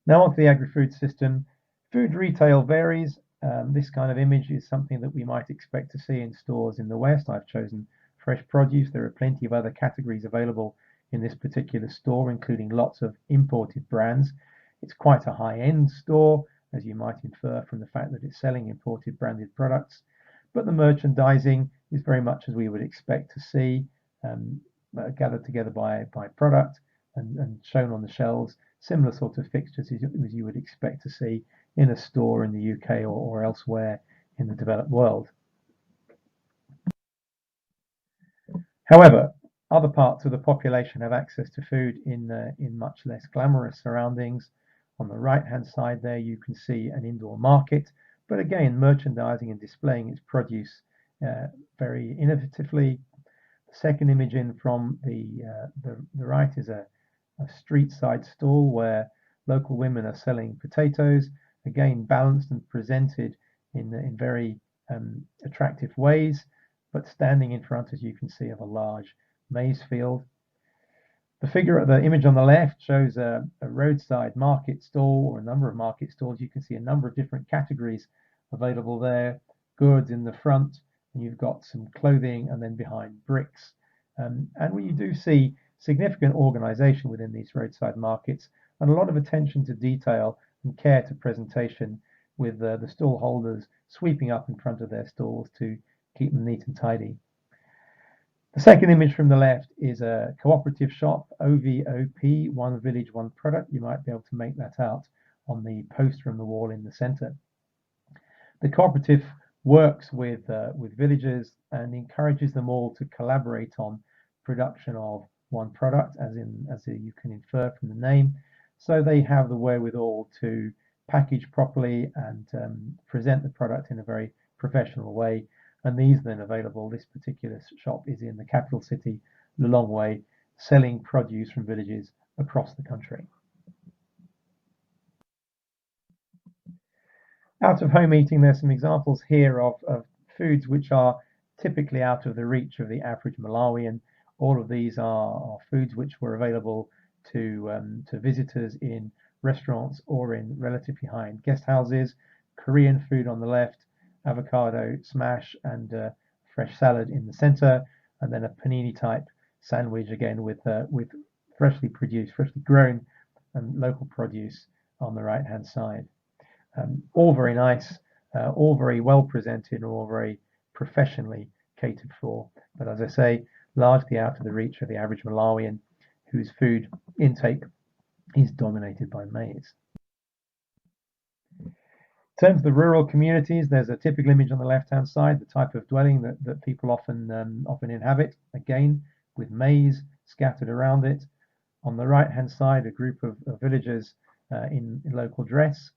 Now onto the agri-food system. Food retail varies. This kind of image is something that we might expect to see in stores in the West. I've chosen fresh produce. There are plenty of other categories available in this particular store, including lots of imported brands. It's quite a high-end store, as you might infer from the fact that it's selling imported branded products. But the merchandising is very much as we would expect to see, gathered together by product and shown on the shelves, similar sort of fixtures as you would expect to see in a store in the UK or elsewhere in the developed world. However, other parts of the population have access to food in much less glamorous surroundings. On the right-hand side there, you can see an indoor market, but again, merchandising and displaying its produce very innovatively. The second image in from the right is a street side stall where local women are selling potatoes, again balanced and presented in very attractive ways, but standing in front, as you can see, of a large maize field. The image on the left shows a roadside market stall, or a number of market stalls. You can see a number of different categories available there. Goods in the front, and you've got some clothing, and then behind bricks. And you do see significant organisation within these roadside markets, and a lot of attention to detail and care to presentation, with the stall holders sweeping up in front of their stalls to keep them neat and tidy. The second image from the left is a cooperative shop, OVOP, one village, one product. You might be able to make that out on the poster on the wall in the centre. The cooperative works with villagers and encourages them all to collaborate on production of one product, as you can infer from the name. So they have the wherewithal to package properly and present the product in a very professional way. And these then available. This particular shop is in the capital city, Lilongwe, selling produce from villages across the country. Out of home eating, there's some examples here of foods which are typically out of the reach of the average Malawian. All of these are foods which were available to visitors in restaurants or in relatively high-end guest houses. Korean food on the left, avocado smash and fresh salad in the center, and then a panini type sandwich again with freshly produced, freshly grown and local produce on the right hand side. All very nice, all very well presented, and all very professionally catered for, but as I say, largely out of the reach of the average Malawian, whose food intake is dominated by maize. In terms of the rural communities, there's a typical image on the left-hand side, the type of dwelling that people often inhabit, again with maize scattered around it. On the right-hand side, a group of villagers in local dress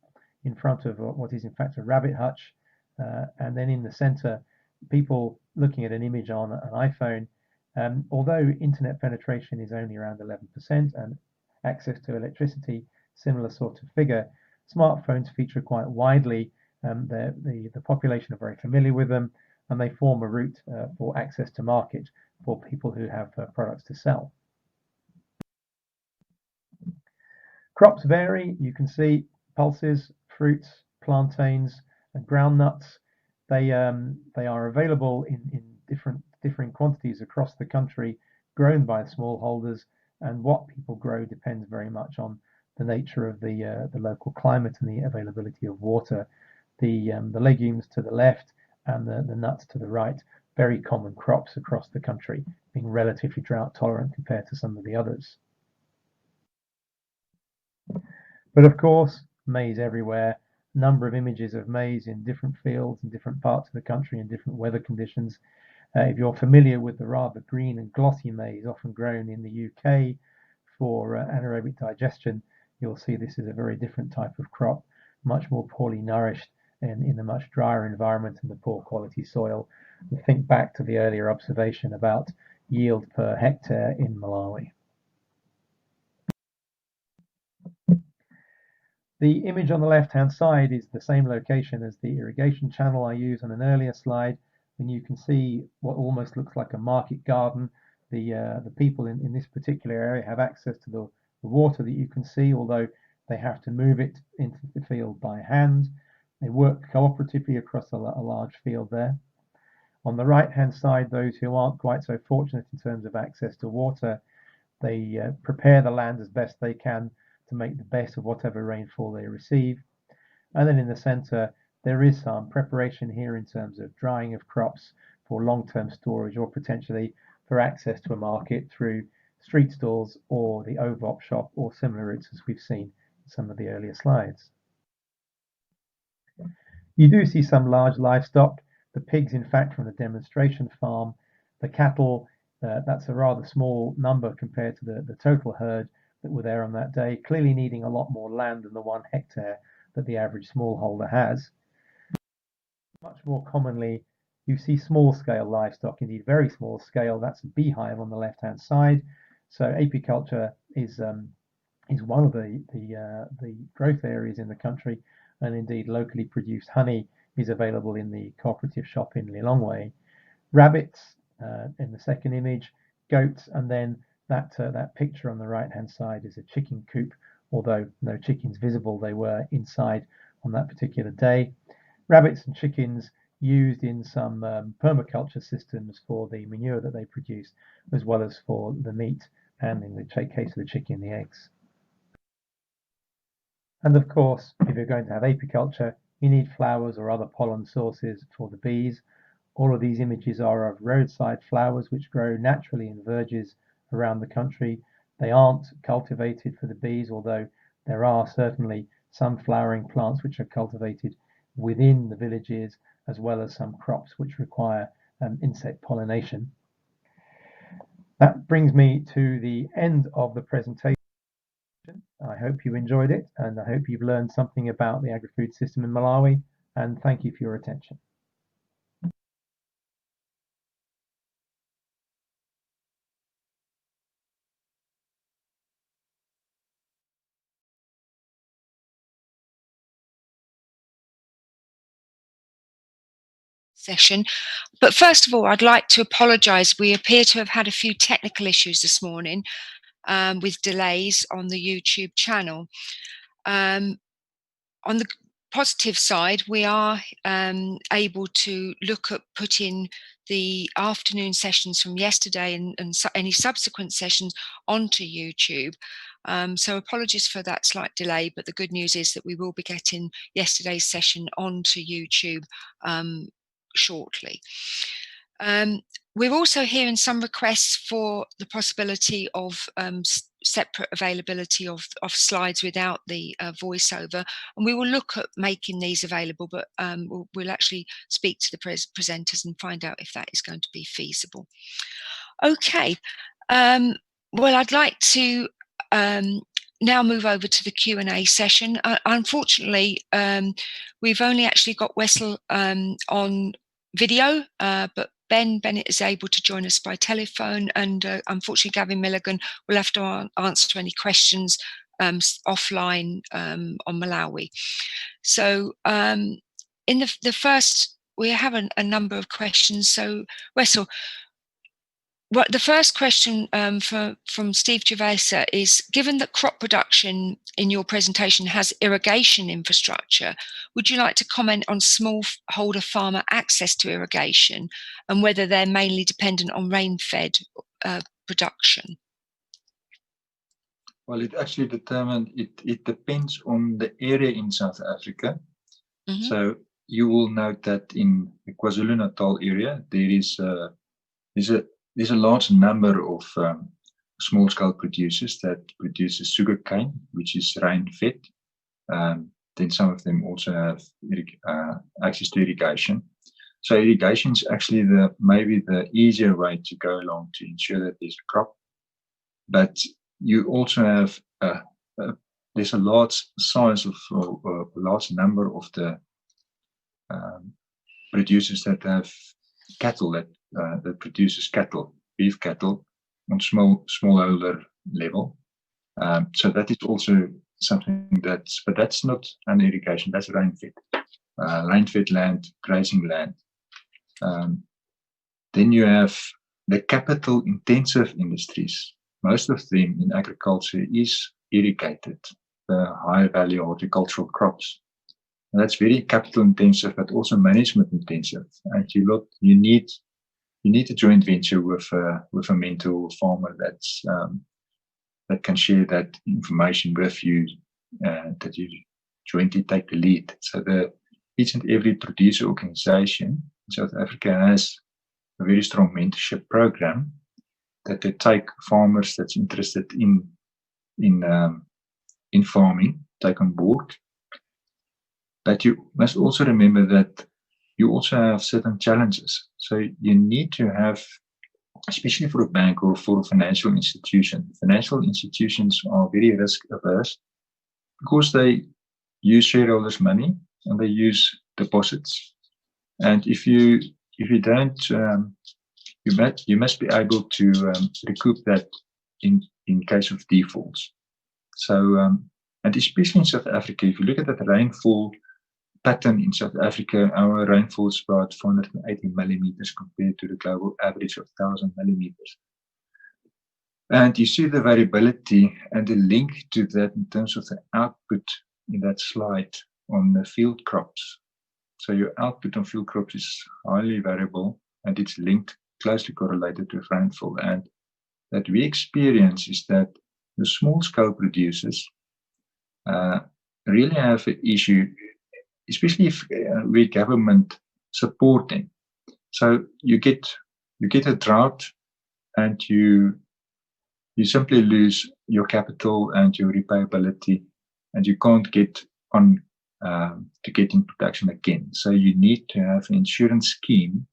in front of what is in fact a rabbit hutch, and then in the centre, people looking at an image on an iPhone. Although internet penetration is only around 11% and access to electricity, similar sort of figure, smartphones feature quite widely. The population are very familiar with them, and they form a route for access to market for people who have products to sell. Crops vary. You can see pulses, fruits, plantains, and groundnuts. They are available in different quantities across the country, grown by smallholders, and what people grow depends very much on the nature of the local climate and the availability of water. The legumes to the left and the nuts to the right, very common crops across the country, being relatively drought tolerant compared to some of the others. But of course, maize everywhere. Number of images of maize in different fields in different parts of the country in different weather conditions. If you're familiar with the rather green and glossy maize often grown in the UK for anaerobic digestion, you'll see this is a very different type of crop, much more poorly nourished and in a much drier environment and the poor quality soil. And think back to the earlier observation about yield per hectare in Malawi. The image on the left-hand side is the same location as the irrigation channel I used on an earlier slide, and you can see what almost looks like a market garden. The people in this particular area have access to the water that you can see, although they have to move it into the field by hand. They work cooperatively across a large field there. On the right-hand side, those who aren't quite so fortunate in terms of access to water, they prepare the land as best they can to make the best of whatever rainfall they receive. And then in the center, there is some preparation here in terms of drying of crops for long-term storage or potentially for access to a market through street stalls or the OVOP shop or similar routes as we've seen in some of the earlier slides. You do see some large livestock, the pigs in fact from the demonstration farm, the cattle, that's a rather small number compared to the total herd that were there on that day, clearly needing a lot more land than the 1 hectare that the average smallholder has. Much more commonly, you see small-scale livestock, indeed very small scale. That's a beehive on the left-hand side. So apiculture is one of the growth areas in the country, and indeed locally produced honey is available in the cooperative shop in Lilongwe. Rabbits in the second image, goats, and then that picture on the right-hand side is a chicken coop, although no chickens visible, they were inside on that particular day. Rabbits and chickens used in some permaculture systems for the manure that they produce, as well as for the meat, and in the case of the chicken, the eggs. And of course, if you're going to have apiculture, you need flowers or other pollen sources for the bees. All of these images are of roadside flowers which grow naturally in verges around the country. They aren't cultivated for the bees, although there are certainly some flowering plants which are cultivated within the villages, as well as some crops which require insect pollination. That brings me to the end of the presentation. I hope you enjoyed it, and I hope you've learned something about the agri-food system in Malawi, and thank you for your attention. Session. But first of all, I'd like to apologise. We appear to have had a few technical issues this morning with delays on the YouTube channel. On the positive side, we are able to look at putting the afternoon sessions from yesterday and any subsequent sessions onto YouTube. So apologies for that slight delay, but the good news is that we will be getting yesterday's session onto YouTube shortly. We're also hearing some requests for the possibility of separate availability of slides without the voiceover, and we will look at making these available, but we'll actually speak to the presenters and find out if that is going to be feasible. Okay, well, I'd like to now move over to the Q&A session. Unfortunately, we've only actually got Wessel on video, but Ben Bennett is able to join us by telephone, and unfortunately Gavin Milligan will have to answer any questions offline on Malawi. So in the first, we have a number of questions. So Wessel, the first question from Steve Gervasa is, given that crop production in your presentation has irrigation infrastructure, would you like to comment on smallholder farmer access to irrigation and whether they're mainly dependent on rain-fed production? Well, it actually it depends on the area in South Africa. Mm-hmm. So you will note that in the KwaZulu-Natal area, there's a large number of small-scale producers that produces sugarcane, which is rain-fed. Then some of them also have access to irrigation. So irrigation is actually maybe the easier way to go along to ensure that there's a crop. But you also have there's a large size of a large number of the producers that have cattle that produces cattle, beef cattle, on smallholder level. So that is also something but that's not an irrigation, that's rain-fed. Rain-fed land, grazing land. Then you have the capital-intensive industries. Most of them in agriculture is irrigated, the high-value horticultural crops. And that's very capital-intensive, but also management-intensive. And you need a joint venture with a mentor farmer that can share that information with you, that you jointly take the lead. So each and every producer organization in South Africa has a very strong mentorship program that they take farmers that's interested in farming, take on board. But you must also remember that you also have certain challenges. So you need to have, especially for a bank or for a financial institution, financial institutions are very risk averse because they use shareholders' money and they use deposits. And if you don't, you must be able to recoup that in case of defaults. So and especially in South Africa, if you look at that rainfall pattern in South Africa, our rainfall is about 480 millimeters compared to the global average of 1,000 millimeters. And you see the variability and the link to that in terms of the output in that slide on the field crops. So your output on field crops is highly variable and it's linked, closely correlated with rainfall. And that we experience is that the small-scale producers really have an issue, especially if we government support them. So you get a drought and you simply lose your capital and your repayability, and you can't get on to get in production again. So you need to have an insurance scheme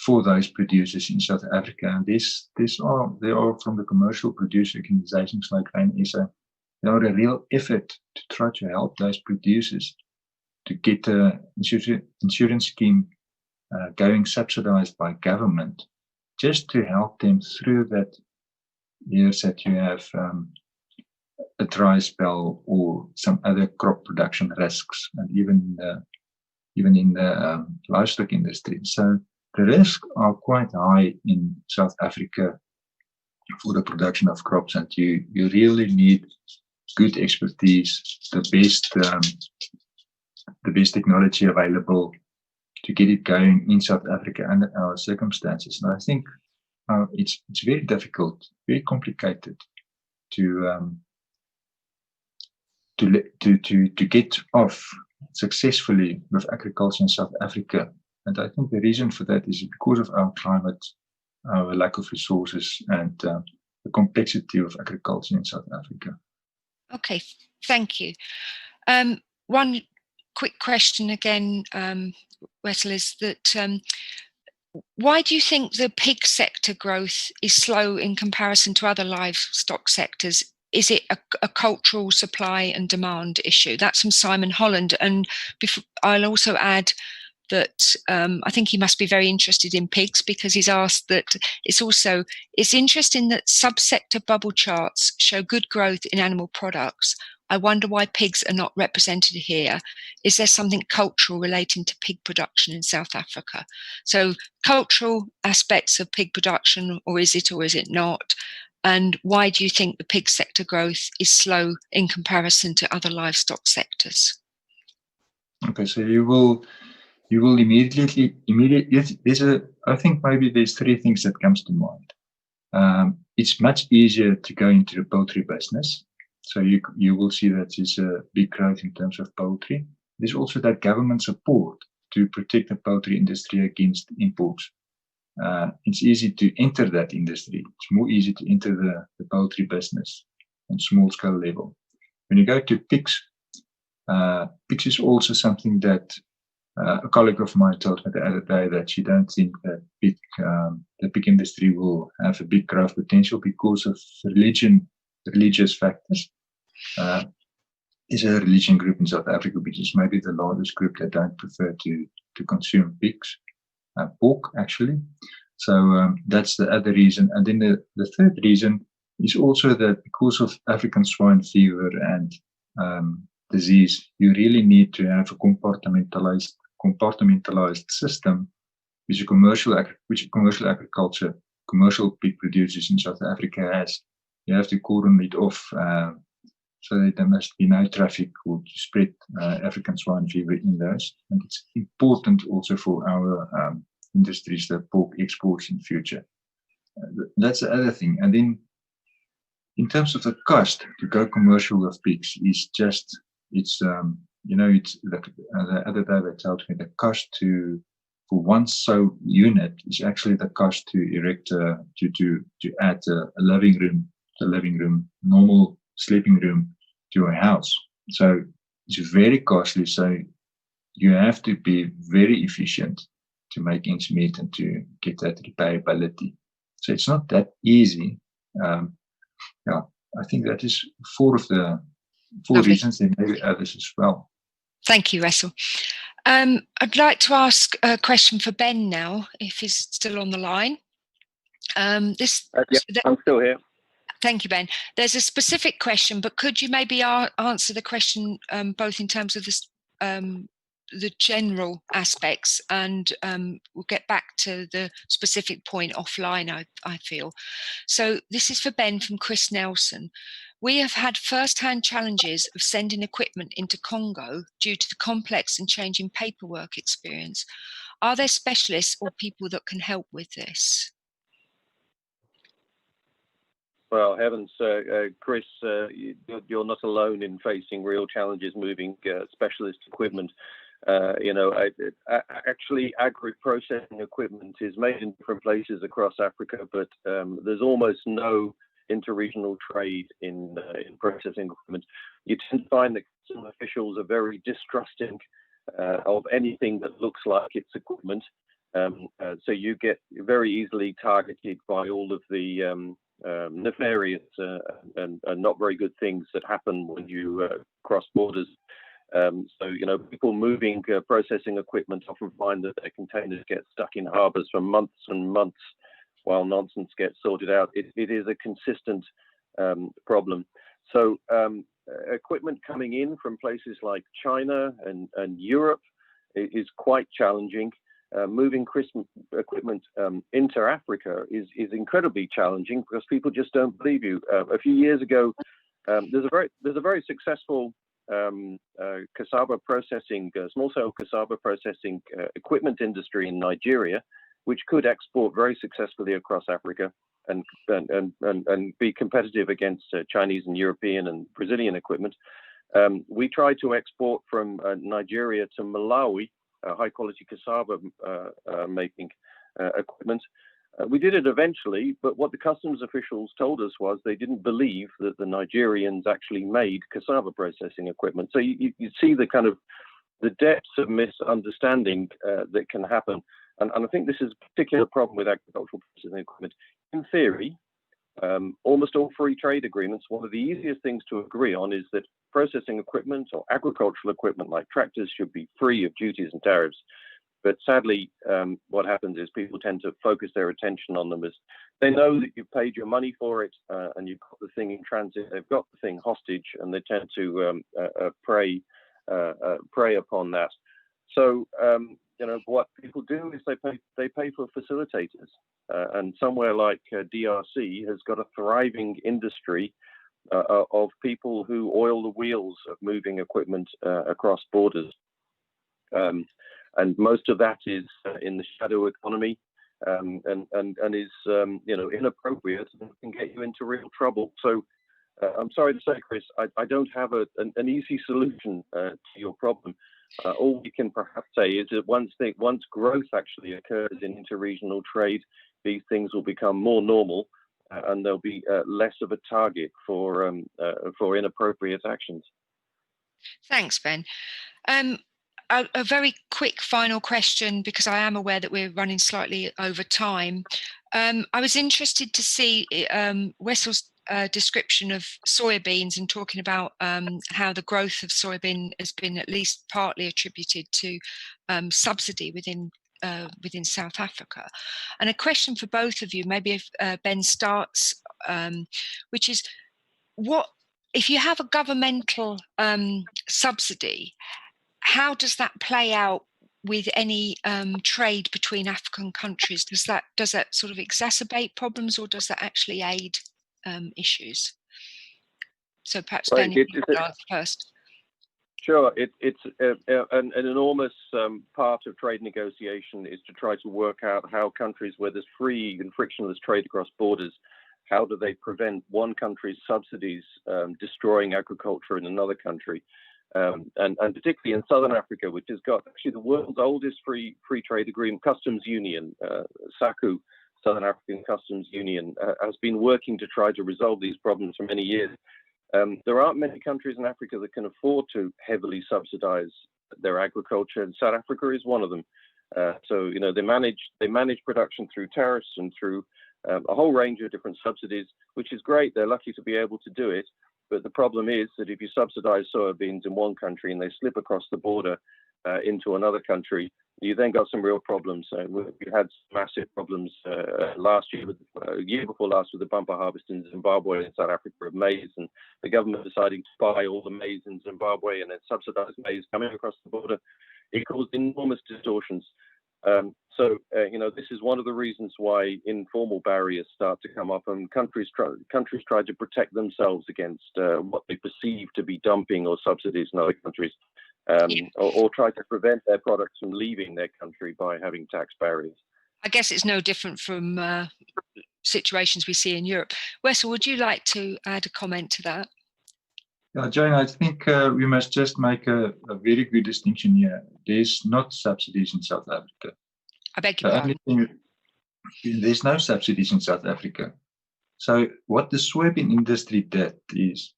for those producers in South Africa. And they are from the commercial producer organizations like Rain SA. They are a real effort to try to help those producers to get an insurance scheme going, subsidized by government, just to help them through that years that you have a dry spell or some other crop production risks, and even in the livestock industry. So the risks are quite high in South Africa for the production of crops, and you really need good expertise, the best technology available to get it going in South Africa under our circumstances. And I think it's very difficult, very complicated to get off successfully with agriculture in South Africa. And I think the reason for that is because of our climate, our lack of resources, and the complexity of agriculture in South Africa. Okay, thank you. One quick question again, Wessel, is that why do you think the pig sector growth is slow in comparison to other livestock sectors? Is it a cultural supply and demand issue? That's from Simon Holland. And I'll also add that I think he must be very interested in pigs, because he's asked that it's interesting that subsector bubble charts show good growth in animal products. I wonder why pigs are not represented here. Is there something cultural relating to pig production in South Africa? So cultural aspects of pig production, or is it not? And why do you think the pig sector growth is slow in comparison to other livestock sectors? Okay, so you will immediately I think maybe there's three things that comes to mind. it's much easier to go into the poultry business. So you will see that there's a big growth in terms of poultry. There's also that government support to protect the poultry industry against imports. It's easy to enter that industry. It's more easy to enter the poultry business on small scale level. When you go to pigs, pigs is also something that a colleague of mine told me the other day that she don't think that the pig industry will have a big growth potential because of religious factors. There's a religion group in South Africa, which is maybe the largest group that don't prefer to consume pigs, pork actually. So that's the other reason. And then the third reason is also that because of African swine fever and disease, you really need to have a compartmentalized system, which commercial agriculture, commercial pig producers in South Africa has. You have to cordon it off so that there must be no traffic to spread African swine fever in those. And it's important also for our industries, the pork exports in future. That's the other thing. And then in terms of the cost to go commercial with pigs is just, it's the other day they told me the cost for one sow unit is actually the cost to erect to add a living room, normal sleeping room to a house. So it's very costly. So you have to be very efficient to make ends meet and to get that repairability. So it's not that easy. I think that is four of the Lovely. reasons. There may be others as well. Thank you, Russell. I'd like to ask a question for Ben now, if he's still on the line. I'm still here. Thank you, Ben. There's a specific question, but could you maybe answer the question both in terms of the general aspects, and we'll get back to the specific point offline, I feel. So this is for Ben from Chris Nelson. We have had first-hand challenges of sending equipment into Congo due to the complex and changing paperwork experience. Are there specialists or people that can help with this? Well, heavens, Chris, you're not alone in facing real challenges moving specialist equipment. Actually, agri-processing equipment is made in different places across Africa, but there's almost no interregional trade in processing equipment. You tend to find that some officials are very distrusting of anything that looks like it's equipment. So you get very easily targeted by all of the nefarious and not very good things that happen when you cross borders. So, people moving processing equipment often find that their containers get stuck in harbors for months and months while nonsense gets sorted out. It is a consistent problem. So equipment coming in from places like China and Europe is quite challenging. Moving equipment into Africa is incredibly challenging because people just don't believe you. A few years ago, there's a very successful cassava processing, small-scale cassava processing equipment industry in Nigeria, which could export very successfully across Africa and be competitive against Chinese and European and Brazilian equipment. We tried to export from Nigeria to Malawi high-quality cassava making equipment. We did it eventually, but what the customs officials told us was they didn't believe that the Nigerians actually made cassava processing equipment. So you see the kind of the depths of misunderstanding that can happen. And I think this is a particular problem with agricultural processing equipment. In theory, almost all free trade agreements, one of the easiest things to agree on is that processing equipment or agricultural equipment like tractors should be free of duties and tariffs. But sadly, what happens is people tend to focus their attention on them as they know that you've paid your money for it and you've got the thing in transit, they've got the thing hostage, and they tend to prey upon that. So, what people do is they pay for facilitators, and somewhere like DRC has got a thriving industry of people who oil the wheels of moving equipment across borders. And most of that is in the shadow economy. and is inappropriate and can get you into real trouble. So I'm sorry to say, Chris, I don't have an easy solution to your problem. All we can perhaps say is that once growth actually occurs in interregional trade, these things will become more normal, and there'll be less of a target for inappropriate actions. Thanks, Ben. A very quick final question, because I am aware that we're running slightly over time. I was interested to see Wessel's description of soybeans and talking about how the growth of soybean has been at least partly attributed to subsidy within South Africa. And a question for both of you, maybe if Ben starts, which is, what if you have a governmental subsidy, how does that play out with any trade between African countries? Does that sort of exacerbate problems, or does that actually aid issues? So perhaps Ben, if you could ask first. Sure, it's an enormous part of trade negotiation is to try to work out how countries where there's free and frictionless trade across borders, how do they prevent one country's subsidies destroying agriculture in another country? And particularly in Southern Africa, which has got actually the world's oldest free trade agreement, customs union, SACU, Southern African Customs Union, has been working to try to resolve these problems for many years. There aren't many countries in Africa that can afford to heavily subsidize their agriculture, and South Africa is one of them. So they manage production through tariffs and through a whole range of different subsidies, which is great. They're lucky to be able to do it. But the problem is that if you subsidize soybeans in one country and they slip across the border into another country, you then got some real problems. We had massive problems last year, year before last, with the bumper harvest in Zimbabwe and South Africa of maize, and the government deciding to buy all the maize in Zimbabwe and then subsidize maize coming across the border. It caused enormous distortions. This is one of the reasons why informal barriers start to come up, and countries try to protect themselves against what they perceive to be dumping or subsidies in other countries, or try to prevent their products from leaving their country by having tax barriers. I guess it's no different from situations we see in Europe. Wessel, would you like to add a comment to that? Yeah, Jane, I think we must just make a very good distinction here. There's not subsidies in South Africa. I beg your pardon. There's no subsidies in South Africa. So what the soybean industry did is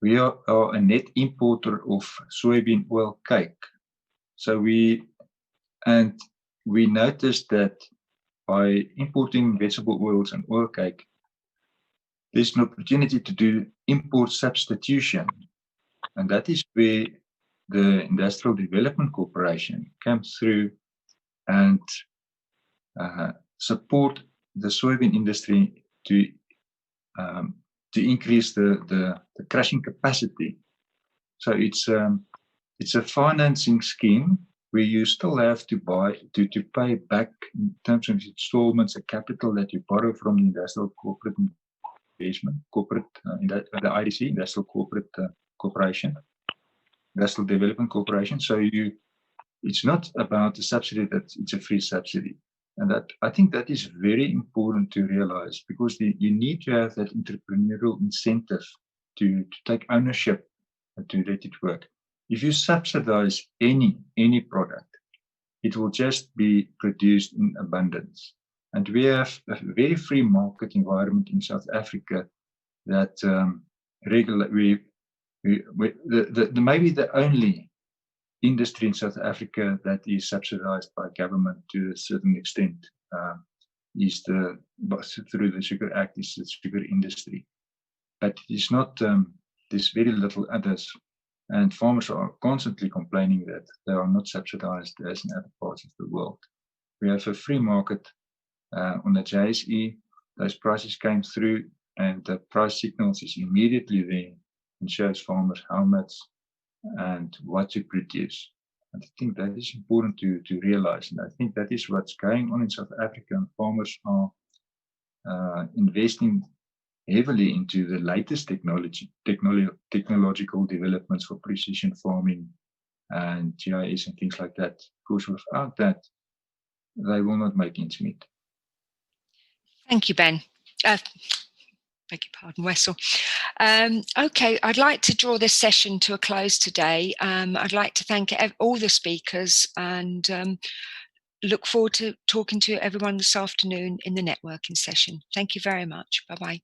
we are a net importer of soybean oil cake. So we noticed that by importing vegetable oils and oil cake, there's an opportunity to do import substitution. And that is where the Industrial Development Corporation came through and support the soybean industry to increase the crushing capacity. So it's a financing scheme where you still have to pay back in terms of installments the capital that you borrow from the Industrial Corporate Investment the IDC, Industrial Corporate Corporation, Industrial Development Corporation. So it's not about the subsidy, it's a free subsidy. And that I think that is very important to realize, because you need to have that entrepreneurial incentive to take ownership and to let it work. If you subsidize any product, it will just be produced in abundance. And we have a very free market environment in South Africa that maybe the only industry in South Africa that is subsidized by government to a certain extent is through the Sugar Act, is the sugar industry. But it's not, there's very little others. And farmers are constantly complaining that they are not subsidized as in other parts of the world. We have a free market on the JSE. Those prices came through, and the price signals is immediately there and shows farmers how much and what to produce. And I think that is important to realize. And I think that is what's going on in South Africa. And farmers are investing heavily into the latest technological developments for precision farming and GIS and things like that. Of course, without that, they will not make ends meet. Thank you, Ben. Beg your pardon, Wessel. Okay, I'd like to draw this session to a close today. I'd like to thank all the speakers and look forward to talking to everyone this afternoon in the networking session. Thank you very much. Bye-bye.